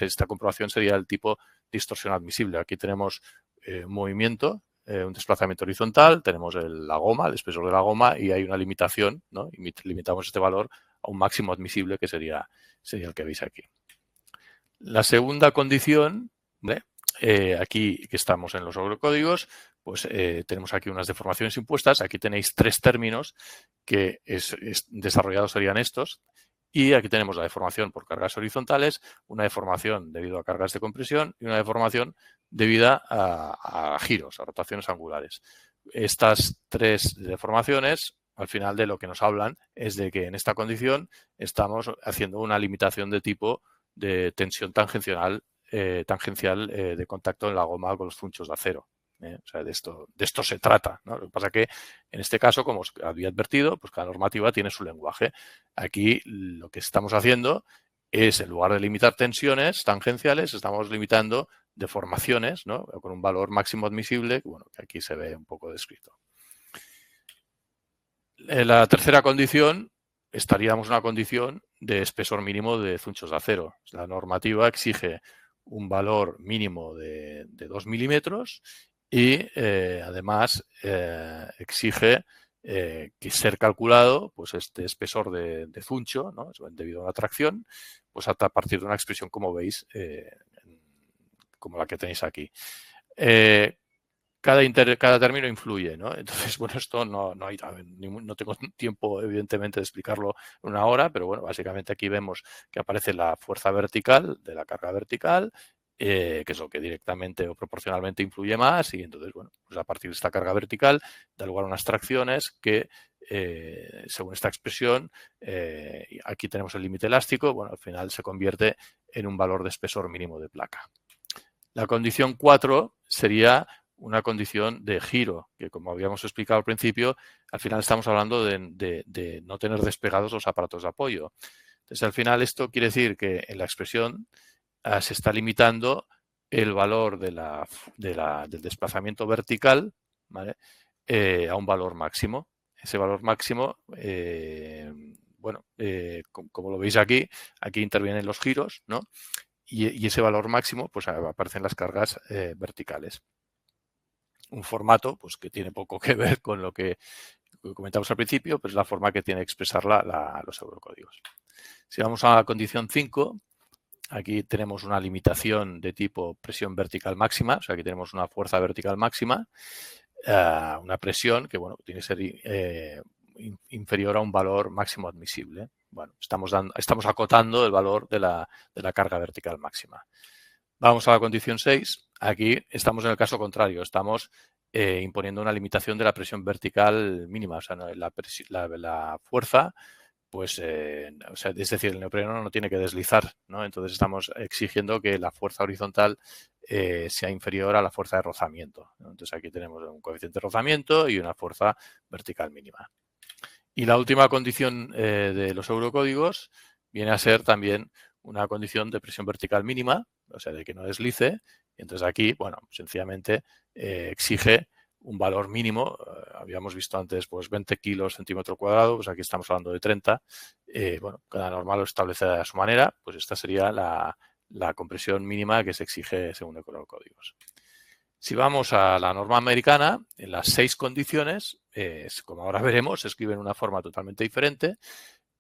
Esta comprobación sería el tipo distorsión admisible. Aquí tenemos un movimiento, un desplazamiento horizontal, tenemos la goma, el espesor de la goma y hay una limitación, ¿no? Y limitamos este valor a un máximo admisible que sería el que veis aquí. La segunda condición, ¿vale? Aquí que estamos en los eurocódigos, pues tenemos aquí unas deformaciones impuestas. Aquí tenéis 3 términos que desarrollados serían estos. Y aquí tenemos la deformación por cargas horizontales, una deformación debido a cargas de compresión y una deformación debida a giros, a rotaciones angulares. Estas 3 deformaciones, al final de lo que nos hablan es de que en esta condición estamos haciendo una limitación de tipo de tensión tangencial de contacto en la goma con los zunchos de acero. O sea, de esto se trata, ¿no? Lo que pasa es que en este caso, como os había advertido, pues cada normativa tiene su lenguaje. Aquí lo que estamos haciendo es, en lugar de limitar tensiones tangenciales, estamos limitando deformaciones, ¿no? Con un valor máximo admisible, bueno, que aquí se ve un poco descrito. En la tercera condición estaríamos en una condición de espesor mínimo de zunchos de acero. La normativa exige un valor mínimo de 2 milímetros y además exige que ser calculado pues este espesor de zuncho, ¿no? Debido a una tracción, pues a partir de una expresión como veis, como la que tenéis aquí. Cada término influye, ¿no? Entonces, bueno, esto no tengo tiempo, evidentemente, de explicarlo en una hora, pero bueno, básicamente aquí vemos que aparece la fuerza vertical de la carga vertical, que es lo que directamente o proporcionalmente influye más, y entonces, bueno, pues a partir de esta carga vertical da lugar a unas tracciones que, según esta expresión, aquí tenemos el límite elástico, bueno, al final se convierte en un valor de espesor mínimo de placa. La condición 4 sería una condición de giro, que como habíamos explicado al principio, al final estamos hablando de no tener despegados los aparatos de apoyo. Entonces, al final esto quiere decir que en la expresión se está limitando el valor del desplazamiento vertical, ¿vale? A un valor máximo. Ese valor máximo, bueno, como lo veis aquí intervienen los giros, ¿no? Y ese valor máximo, pues aparecen las cargas verticales. un formato pues, que tiene poco que ver con lo que comentamos al principio, pero es la forma que tiene que expresar los eurocódigos. Si vamos a la condición 5, aquí tenemos una limitación de tipo presión vertical máxima, o sea, aquí tenemos una fuerza vertical máxima, una presión que, bueno, tiene que ser inferior a un valor máximo admisible. Bueno, estamos acotando el valor de la carga vertical máxima. Vamos a la condición 6. Aquí estamos en el caso contrario. Estamos imponiendo una limitación de la presión vertical mínima. O sea, la fuerza, pues, o sea, es decir, el neopreno no tiene que deslizar, ¿no? Entonces estamos exigiendo que la fuerza horizontal sea inferior a la fuerza de rozamiento, ¿no? Entonces aquí tenemos un coeficiente de rozamiento y una fuerza vertical mínima. Y la última condición de los eurocódigos viene a ser también una condición de presión vertical mínima, o sea, de que no deslice. Entonces aquí, bueno, sencillamente exige un valor mínimo. Habíamos visto antes pues 20 kilos centímetro cuadrado, pues aquí estamos hablando de 30. Bueno, cada norma lo establece a su manera, pues esta sería la compresión mínima que se exige según el eurocódigos. Si vamos a la norma americana, en las 6 condiciones, como ahora veremos, se escriben de una forma totalmente diferente,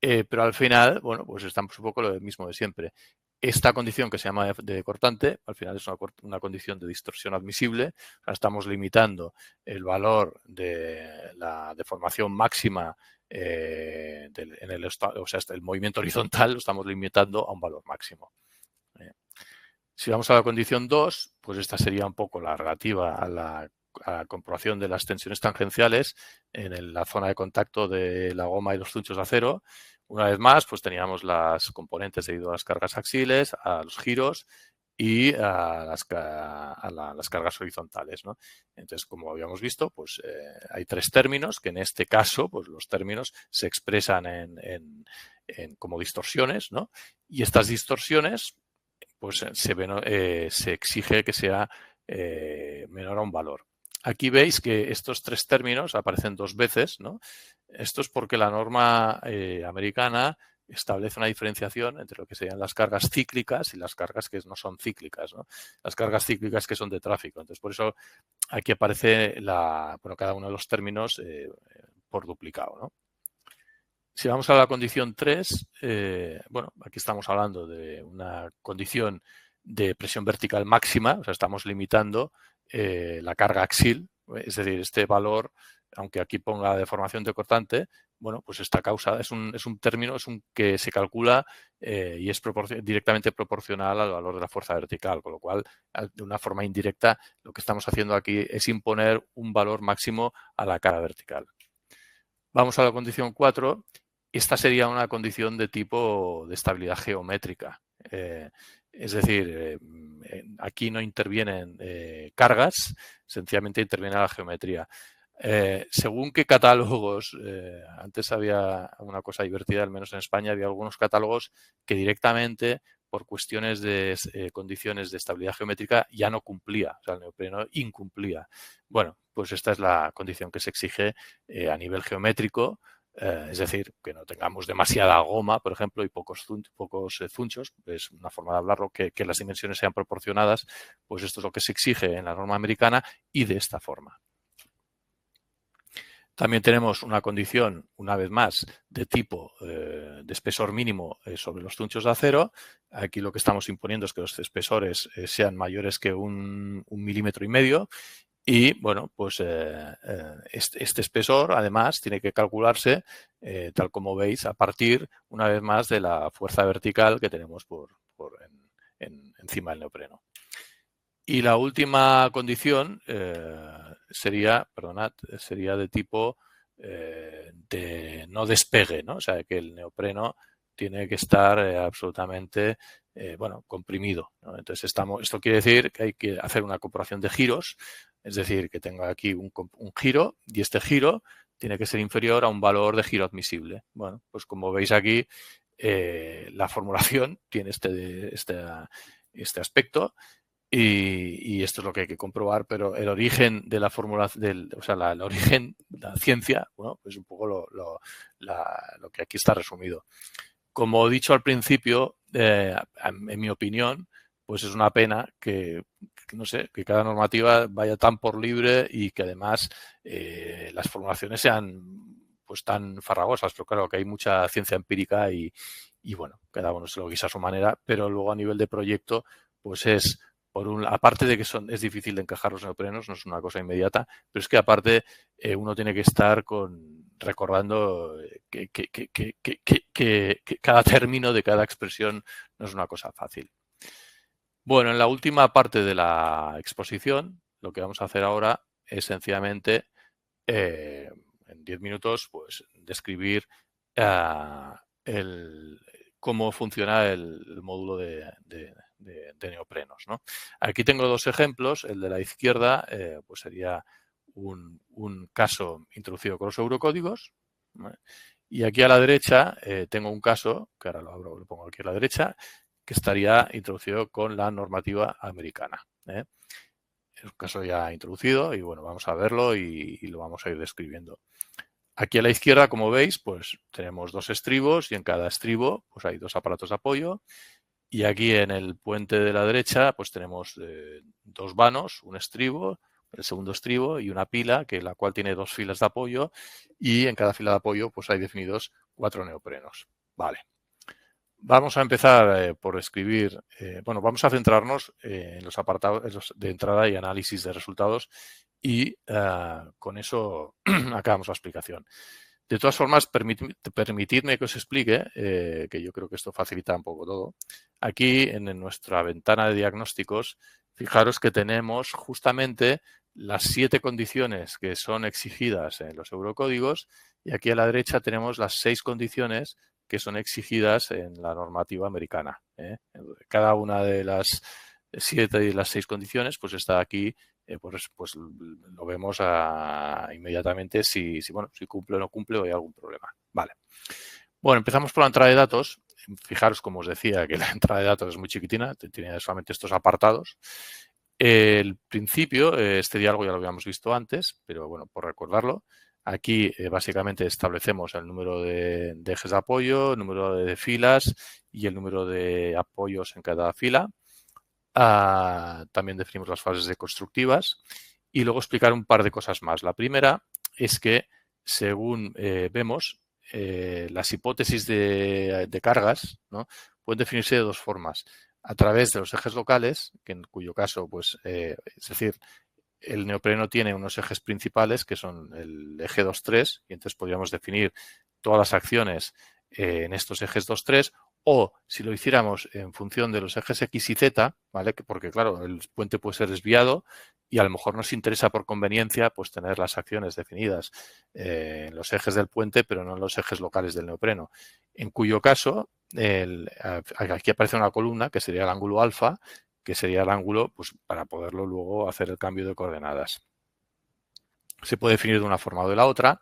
pero al final, bueno, pues estamos un poco lo mismo de siempre. Esta condición que se llama de cortante, al final es una condición de distorsión admisible. O sea, estamos limitando el valor de la deformación máxima o sea, el movimiento horizontal lo estamos limitando a un valor máximo. Si vamos a la condición 2, pues esta sería un poco la relativa a la comprobación de las tensiones tangenciales en la zona de contacto de la goma y los zunchos de acero. Una vez más, pues teníamos las componentes debido a las cargas axiles, a los giros y a las cargas horizontales, ¿no? Entonces, como habíamos visto, pues hay 3 términos que en este caso, pues los términos se expresan como distorsiones, ¿no? Y estas distorsiones pues se exige que sea menor a un valor. Aquí veis que estos 3 términos aparecen 2 veces, ¿no? Esto es porque la norma americana establece una diferenciación entre lo que serían las cargas cíclicas y las cargas que no son cíclicas, ¿no? Las cargas cíclicas que son de tráfico. Entonces, por eso aquí aparece cada uno de los términos por duplicado, ¿no? Si vamos a la condición 3, bueno, aquí estamos hablando de una condición de presión vertical máxima, o sea, estamos limitando la carga axil, es decir, este valor, aunque aquí ponga deformación de cortante, bueno, pues esta causa es un término que se calcula y es directamente proporcional al valor de la fuerza vertical, con lo cual, de una forma indirecta, lo que estamos haciendo aquí es imponer un valor máximo a la carga vertical. Vamos a la condición 4. Esta sería una condición de tipo de estabilidad geométrica. Es decir, aquí no intervienen cargas, sencillamente interviene la geometría. Según qué catálogos, antes había una cosa divertida, al menos en España, había algunos catálogos que directamente, por cuestiones de condiciones de estabilidad geométrica, ya no cumplía, o sea, el neopreno incumplía. Bueno, pues esta es la condición que se exige a nivel geométrico, es decir, que no tengamos demasiada goma, por ejemplo, y pocos zunchos, es una forma de hablarlo, que las dimensiones sean proporcionadas, pues esto es lo que se exige en la norma americana y de esta forma. También tenemos una condición, una vez más, de tipo de espesor mínimo sobre los zunchos de acero. Aquí lo que estamos imponiendo es que los espesores sean mayores que 1,5 milímetros. Y, bueno, pues este espesor, además, tiene que calcularse, tal como veis, a partir, una vez más, de la fuerza vertical que tenemos encima del neopreno. Y la última condición sería de tipo de no despegue, ¿no? O sea, que el neopreno tiene que estar absolutamente comprimido, ¿no? Entonces, esto quiere decir que hay que hacer una comprobación de giros, es decir, que tenga aquí un giro y este giro tiene que ser inferior a un valor de giro admisible. Bueno, pues como veis aquí, la formulación tiene este aspecto. Y esto es lo que hay que comprobar, pero el origen de la fórmula, el origen de la ciencia, bueno, pues un poco lo que aquí está resumido. Como he dicho al principio, en mi opinión, pues es una pena que no sé, que cada normativa vaya tan por libre y que además las formulaciones sean pues tan farragosas, pero claro que hay mucha ciencia empírica y bueno, cada uno se lo guisa a su manera, pero luego a nivel de proyecto, pues es, aparte de que es difícil de encajar los neoprenos, no es una cosa inmediata, pero es que aparte uno tiene que estar recordando que cada término de cada expresión no es una cosa fácil. Bueno, en la última parte de la exposición, lo que vamos a hacer ahora es sencillamente, en 10 minutos, pues describir cómo funciona el módulo de neoprenos, ¿no? Aquí tengo dos ejemplos. El de la izquierda pues sería un caso introducido con los eurocódigos, ¿vale? Y aquí a la derecha tengo un caso, que ahora lo abro, lo pongo aquí a la derecha, que estaría introducido con la normativa americana. Es un caso ya introducido y bueno, vamos a verlo y lo vamos a ir describiendo. Aquí a la izquierda, como veis, pues tenemos dos estribos y en cada estribo pues hay dos aparatos de apoyo. Y aquí en el puente de la derecha pues tenemos dos vanos, un estribo, el segundo estribo y una pila, la cual tiene dos filas de apoyo y en cada fila de apoyo pues hay definidos 4 neoprenos. Vale. Vamos a empezar por escribir, bueno, vamos a centrarnos en los apartados de entrada y análisis de resultados y con eso acabamos la explicación. De todas formas, permitidme que os explique, que yo creo que esto facilita un poco todo. Aquí en nuestra ventana de diagnósticos, fijaros que tenemos justamente las 7 condiciones que son exigidas en los eurocódigos y aquí a la derecha tenemos las 6 condiciones que son exigidas en la normativa americana. Cada una de las 7 y las 6 condiciones pues está aquí, pues lo vemos inmediatamente si cumple o no cumple o hay algún problema. Vale. Bueno, empezamos por la entrada de datos. Fijaros, como os decía, que la entrada de datos es muy chiquitina, tiene solamente estos apartados. El principio, este diálogo ya lo habíamos visto antes, pero bueno, por recordarlo, aquí básicamente establecemos el número de ejes de apoyo, el número de filas y el número de apoyos en cada fila. También definimos las fases deconstructivas y luego explicar un par de cosas más. La primera es que, según vemos, las hipótesis de cargas, ¿no?, pueden definirse de dos formas. A través de los ejes locales, que en cuyo caso, pues, es decir, el neopreno tiene unos ejes principales que son el eje 2-3 y entonces podríamos definir todas las acciones en estos ejes 2-3 o si lo hiciéramos en función de los ejes X y Z, ¿vale? Porque claro, el puente puede ser desviado y a lo mejor nos interesa por conveniencia pues tener las acciones definidas en los ejes del puente pero no en los ejes locales del neopreno. En cuyo caso, aquí aparece una columna que sería el ángulo alfa, que sería el ángulo pues, para poderlo luego hacer el cambio de coordenadas. Se puede definir de una forma o de la otra.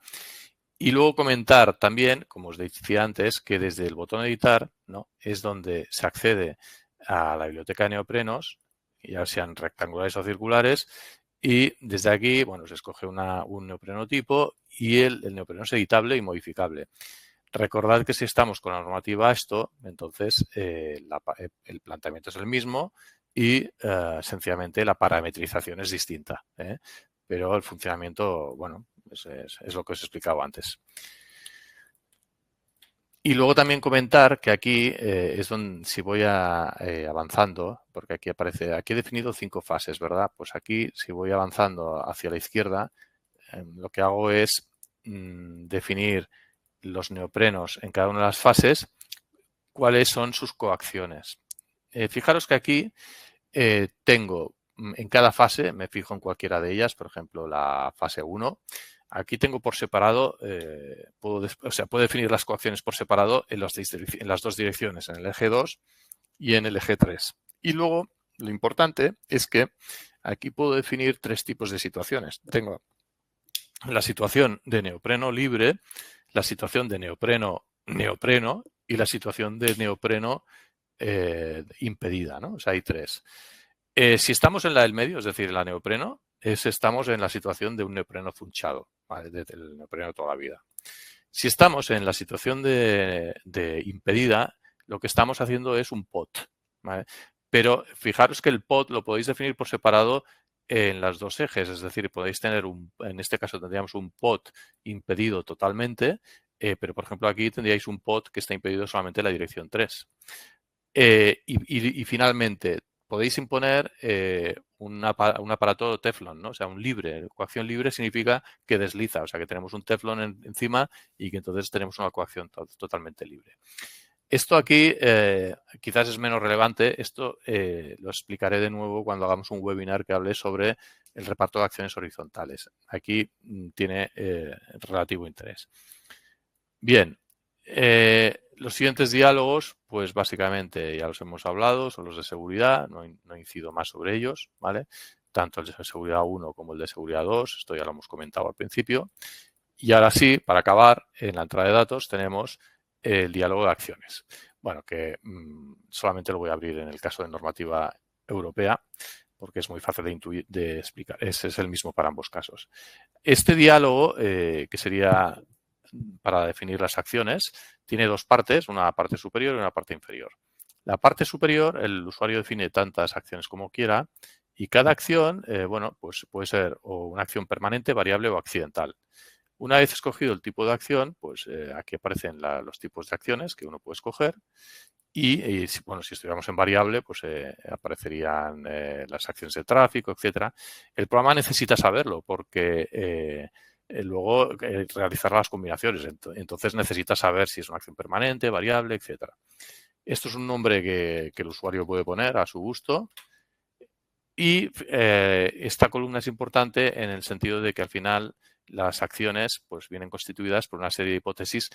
Y luego comentar también, como os decía antes, que desde el botón editar, ¿no?, es donde se accede a la biblioteca de neoprenos, ya sean rectangulares o circulares, y desde aquí, bueno, se escoge un neopreno tipo y el neopreno es editable y modificable. Recordad que si estamos con la normativa esto, entonces el planteamiento es el mismo y sencillamente la parametrización es distinta, pero el funcionamiento, bueno, es lo que os he explicado antes. Y luego también comentar que aquí es donde, si voy avanzando, porque aquí aparece, aquí he definido 5 fases, ¿verdad? Pues aquí, si voy avanzando hacia la izquierda, lo que hago es definir los neoprenos en cada una de las fases, cuáles son sus coacciones. Fijaros que aquí tengo en cada fase, me fijo en cualquiera de ellas, por ejemplo, la fase 1. Aquí tengo por separado, puedo definir las coacciones por separado en las dos direcciones, en el eje 2 y en el eje 3. Y luego, lo importante es que aquí puedo definir 3 tipos de situaciones. Tengo la situación de neopreno libre, la situación de neopreno y la situación de neopreno impedida, ¿no? O sea, hay 3. Si estamos en la del medio, es decir, en la neopreno, estamos en la situación de un neopreno funchado, ¿vale?, del neopreno de toda la vida. Si estamos en la situación de impedida, lo que estamos haciendo es un pot, ¿vale? Pero fijaros que el pod lo podéis definir por separado en las dos ejes, es decir, podéis tener en este caso tendríamos un pod impedido totalmente, pero por ejemplo aquí tendríais un pod que está impedido solamente en la dirección 3. Y finalmente, podéis imponer un aparato Teflon, ¿no? O sea, un libre. Coacción libre significa que desliza, o sea, que tenemos un Teflon encima y que entonces tenemos una coacción totalmente libre. Esto aquí quizás es menos relevante. Esto lo explicaré de nuevo cuando hagamos un webinar que hable sobre el reparto de acciones horizontales. Aquí tiene relativo interés. Bien, los siguientes diálogos, pues básicamente ya los hemos hablado, son los de seguridad, no incido más sobre ellos, ¿vale? Tanto el de seguridad 1 como el de seguridad 2, esto ya lo hemos comentado al principio. Y ahora sí, para acabar, en la entrada de datos tenemos el diálogo de acciones. Bueno, que solamente lo voy a abrir en el caso de normativa europea, porque es muy fácil de explicar. Ese es el mismo para ambos casos. Este diálogo, que sería para definir las acciones, tiene dos partes, una parte superior y una parte inferior. La parte superior, el usuario define tantas acciones como quiera y cada acción, bueno, pues puede ser o una acción permanente, variable o accidental. Una vez escogido el tipo de acción, pues aquí aparecen los tipos de acciones que uno puede escoger y bueno, si estuviéramos en variable, pues aparecerían las acciones de tráfico, etcétera. El programa necesita saberlo porque luego realizar las combinaciones. Entonces necesita saber si es una acción permanente, variable, etcétera. Esto es un nombre que el usuario puede poner a su gusto. Y esta columna es importante en el sentido de que al final las acciones pues vienen constituidas por una serie de hipótesis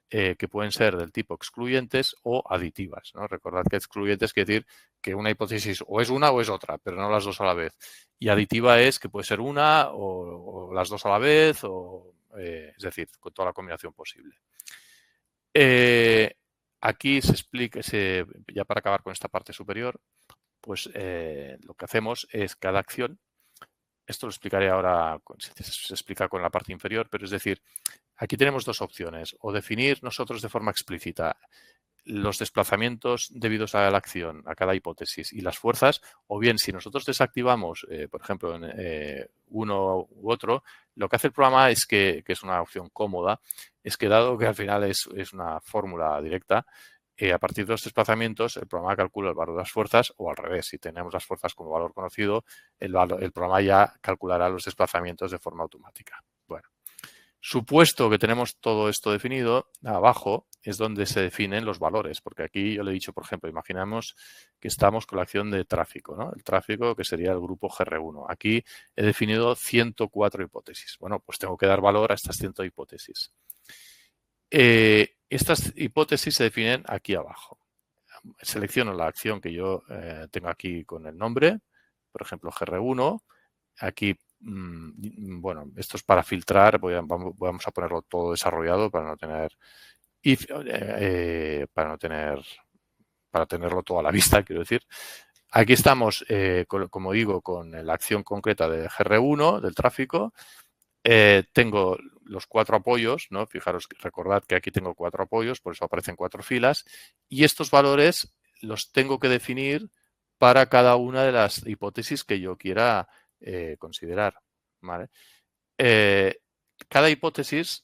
que pueden ser del tipo excluyentes o aditivas, ¿no? Recordad que excluyentes quiere decir que una hipótesis o es una o es otra, pero no las dos a la vez. Y aditiva es que puede ser una o las dos a la vez, es decir, con toda la combinación posible. Aquí se explica, ya para acabar con esta parte superior, pues lo que hacemos es cada acción, esto lo explicaré ahora, se explica con la parte inferior, pero es decir, aquí tenemos dos opciones, o definir nosotros de forma explícita los desplazamientos debidos a la acción, a cada hipótesis y las fuerzas, o bien si nosotros desactivamos, por ejemplo, en uno u otro, lo que hace el programa es que es una opción cómoda, es que dado que al final es una fórmula directa, a partir de los desplazamientos, el programa calcula el valor de las fuerzas o al revés. Si tenemos las fuerzas como valor conocido, el programa ya calculará los desplazamientos de forma automática. Bueno, supuesto que tenemos todo esto definido, abajo es donde se definen los valores, porque aquí yo le he dicho, por ejemplo, imaginamos que estamos con la acción de tráfico, ¿no? El tráfico que sería el grupo GR1. Aquí he definido 104 hipótesis. Bueno, pues tengo que dar valor a estas 100 hipótesis. Estas hipótesis se definen aquí abajo. Selecciono la acción que yo tengo aquí con el nombre, por ejemplo, GR1. Aquí, bueno, esto es para filtrar, vamos a ponerlo todo desarrollado para no tener, para tenerlo todo a la vista, quiero decir. Aquí estamos, como digo, con la acción concreta de GR1, del tráfico. Tengo los 4 apoyos, ¿no? Fijaros, recordad que aquí tengo 4 apoyos, por eso aparecen 4 filas. Y estos valores los tengo que definir para cada una de las hipótesis que yo quiera considerar, ¿vale? Cada hipótesis,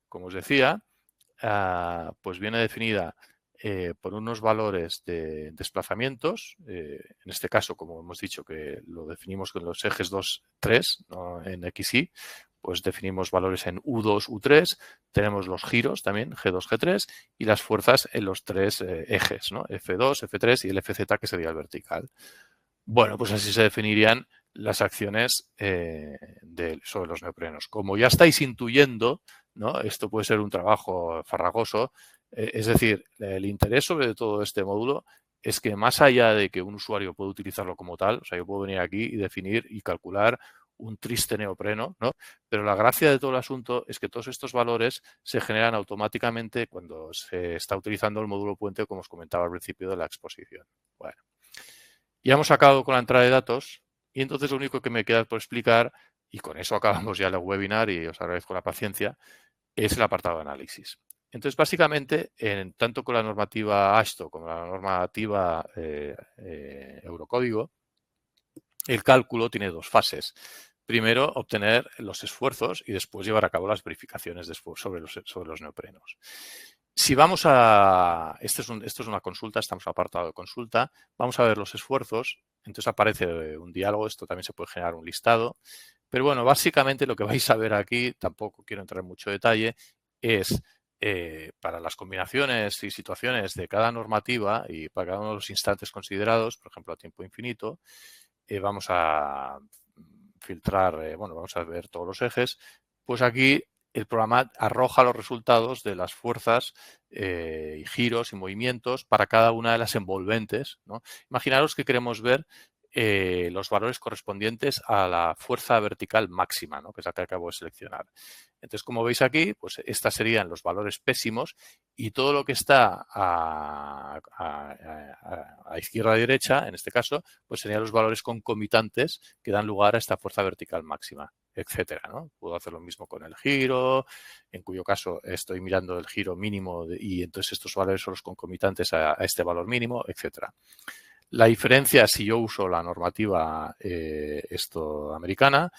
como os decía, pues viene definida por unos valores de desplazamientos. En este caso, como hemos dicho, que lo definimos con los ejes 2, 3, ¿no? En XY, pues definimos valores en U2, U3. Tenemos los giros también, G2, G3, y las fuerzas en los 3 ejes, ¿no? F2, F3 y el FZ, que sería el vertical. Bueno, pues así se definirían las acciones sobre los neoprenos. Como ya estáis intuyendo, ¿no? Esto puede ser un trabajo farragoso. Es decir, el interés sobre todo este módulo es que más allá de que un usuario pueda utilizarlo como tal, o sea, yo puedo venir aquí y definir y calcular un triste neopreno, ¿no? Pero la gracia de todo el asunto es que todos estos valores se generan automáticamente cuando se está utilizando el módulo puente, como os comentaba al principio de la exposición. Bueno, ya hemos acabado con la entrada de datos y entonces lo único que me queda por explicar, y con eso acabamos ya el webinar y os agradezco la paciencia, es el apartado de análisis. Entonces, básicamente, tanto con la normativa AASHTO como la normativa Eurocódigo, el cálculo tiene dos fases. Primero, obtener los esfuerzos y después llevar a cabo las verificaciones sobre los neoprenos. Si vamos a... Esto es una consulta, estamos en apartado de consulta. Vamos a ver los esfuerzos. Entonces aparece un diálogo. Esto también se puede generar un listado. Pero bueno, básicamente lo que vais a ver aquí, tampoco quiero entrar en mucho detalle, es para las combinaciones y situaciones de cada normativa y para cada uno de los instantes considerados, por ejemplo, a tiempo infinito, vamos a filtrar, vamos a ver todos los ejes, pues aquí el programa arroja los resultados de las fuerzas y giros y movimientos para cada una de las envolventes, ¿no? Imaginaros que queremos ver los valores correspondientes a la fuerza vertical máxima, ¿no? Que es la que acabo de seleccionar. Entonces, como veis aquí, pues estas serían los valores pésimos y todo lo que está a izquierda y derecha, en este caso, pues serían los valores concomitantes que dan lugar a esta fuerza vertical máxima, etcétera, ¿no? Puedo hacer lo mismo con el giro, en cuyo caso estoy mirando el giro mínimo y entonces estos valores son los concomitantes a este valor mínimo, etcétera. La diferencia, si yo uso la normativa americana,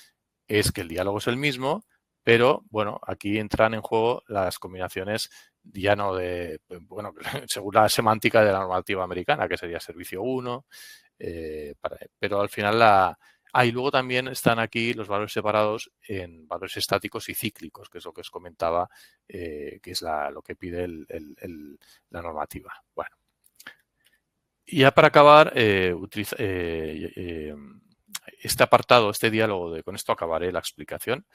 es que el diálogo es el mismo, pero bueno, aquí entran en juego las combinaciones ya no de, bueno, según la semántica de la normativa americana, que sería servicio 1, pero al final y luego también están aquí los valores separados en valores estáticos y cíclicos, que es lo que os comentaba, que es lo que pide la normativa. Bueno. Y ya para acabar, este apartado, este diálogo, con esto acabaré la explicación.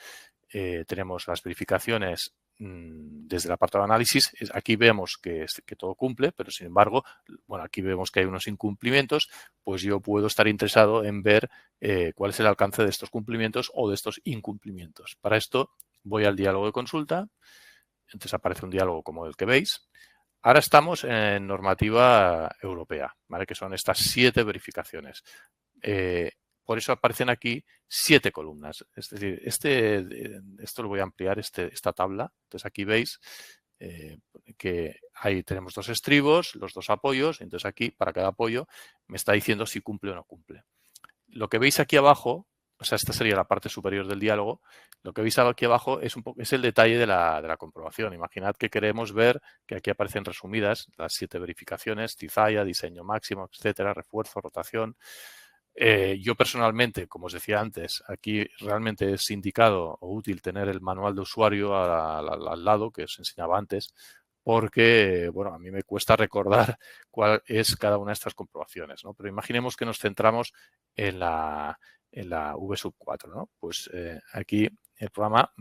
Tenemos las verificaciones desde el apartado de análisis. Aquí vemos que todo cumple, pero sin embargo, bueno, aquí vemos que hay unos incumplimientos, pues yo puedo estar interesado en ver cuál es el alcance de estos cumplimientos o de estos incumplimientos. Para esto voy al diálogo de consulta, entonces aparece un diálogo como el que veis. Ahora estamos en normativa europea, ¿vale? Que son estas 7 verificaciones. Por eso aparecen aquí 7 columnas. Es decir, esto lo voy a ampliar, esta tabla. Entonces aquí veis que ahí tenemos 2 estribos, los 2 apoyos. Entonces aquí, para cada apoyo, me está diciendo si cumple o no cumple. Lo que veis aquí abajo, o sea, esta sería la parte superior del diálogo, lo que veis aquí abajo es el detalle de la comprobación. Imaginad que queremos ver que aquí aparecen resumidas las 7 verificaciones, cizalla, diseño máximo, etcétera, refuerzo, rotación. Yo personalmente, como os decía antes, aquí realmente es indicado o útil tener el manual de usuario al lado, que os enseñaba antes, porque, bueno, a mí me cuesta recordar cuál es cada una de estas comprobaciones, ¿no? Pero imaginemos que nos centramos en la V sub 4, ¿no? Pues aquí el programa,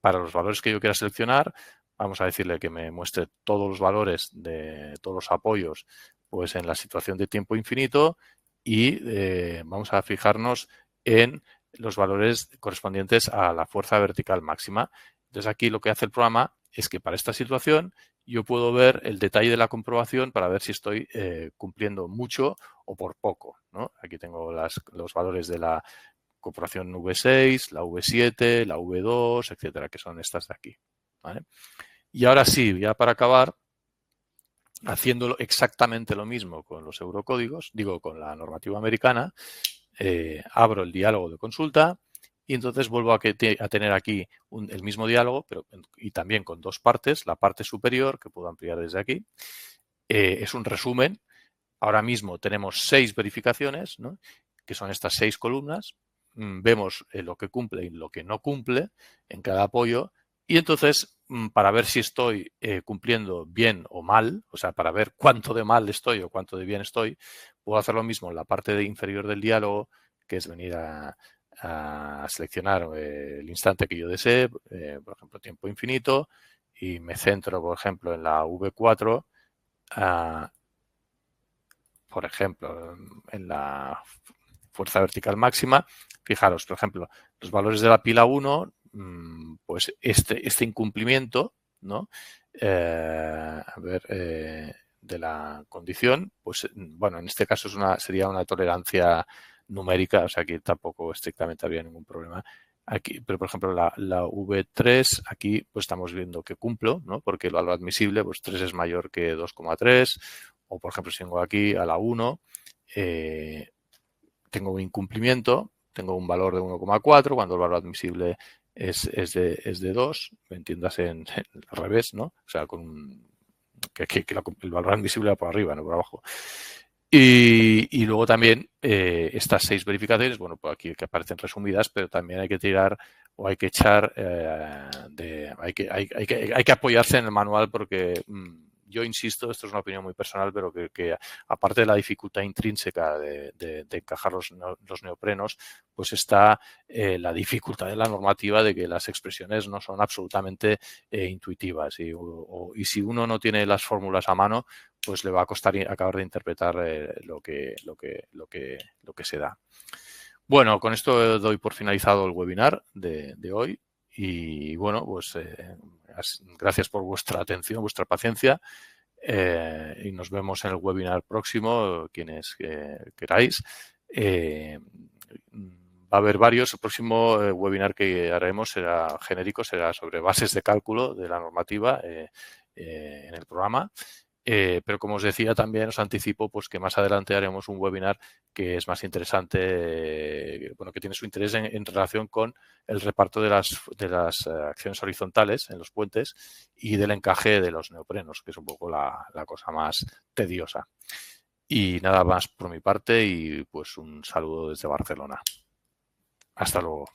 para los valores que yo quiera seleccionar, vamos a decirle que me muestre todos los valores de todos los apoyos, pues en la situación de tiempo infinito y vamos a fijarnos en los valores correspondientes a la fuerza vertical máxima. Entonces aquí lo que hace el programa es que para esta situación yo puedo ver el detalle de la comprobación para ver si estoy cumpliendo mucho o por poco, ¿no? Aquí tengo los valores de la comprobación V6, la V7, la V2, etcétera, que son estas de aquí, ¿vale? Y ahora sí, ya para acabar, haciéndolo exactamente lo mismo con los eurocódigos, con la normativa americana, abro el diálogo de consulta y entonces vuelvo a tener aquí el mismo diálogo, y también con 2 partes. La parte superior, que puedo ampliar desde aquí, es un resumen. Ahora mismo tenemos 6 verificaciones, ¿no? Que son estas 6 columnas. Vemos lo que cumple y lo que no cumple en cada apoyo. Y entonces, para ver si estoy cumpliendo bien o mal, o sea, para ver cuánto de mal estoy o cuánto de bien estoy, puedo hacer lo mismo en la parte inferior del diálogo, que es venir a seleccionar el instante que yo desee, por ejemplo, tiempo infinito, y me centro, por ejemplo, en la V4, por ejemplo, en la fuerza vertical máxima. Fijaros, por ejemplo, los valores de la pila 1, pues este incumplimiento, ¿no? De la condición, pues bueno, en este caso sería una tolerancia numérica, o sea que tampoco estrictamente habría ningún problema. Aquí, pero por ejemplo la V3, aquí pues estamos viendo que cumplo, ¿no? Porque el valor admisible, pues 3 es mayor que 2,3, o por ejemplo si vengo aquí a la 1, tengo un incumplimiento, tengo un valor de 1,4 cuando el valor admisible es de 2, me entiendas al revés, ¿no? O sea, que el valor admisible va por arriba, no por abajo. Y luego también estas 6 verificaciones, bueno, pues aquí que aparecen resumidas, pero también hay que tirar o hay que echar, hay que apoyarse en el manual porque yo insisto, esto es una opinión muy personal, pero que aparte de la dificultad intrínseca de encajar los neoprenos, pues está la dificultad de la normativa de que las expresiones no son absolutamente intuitivas y si uno no tiene las fórmulas a mano, pues le va a costar acabar de interpretar lo que se da. Bueno, con esto doy por finalizado el webinar de hoy y bueno, pues gracias por vuestra atención, vuestra paciencia y nos vemos en el webinar próximo, quienes queráis. Va a haber varios. El próximo webinar que haremos será genérico, será sobre bases de cálculo de la normativa en el programa. Pero como os decía, también os anticipo pues, que más adelante haremos un webinar que es más interesante, bueno, que tiene su interés en relación con el reparto de las acciones horizontales en los puentes y del encaje de los neoprenos, que es un poco la cosa más tediosa. Y nada más por mi parte y pues un saludo desde Barcelona. Hasta luego.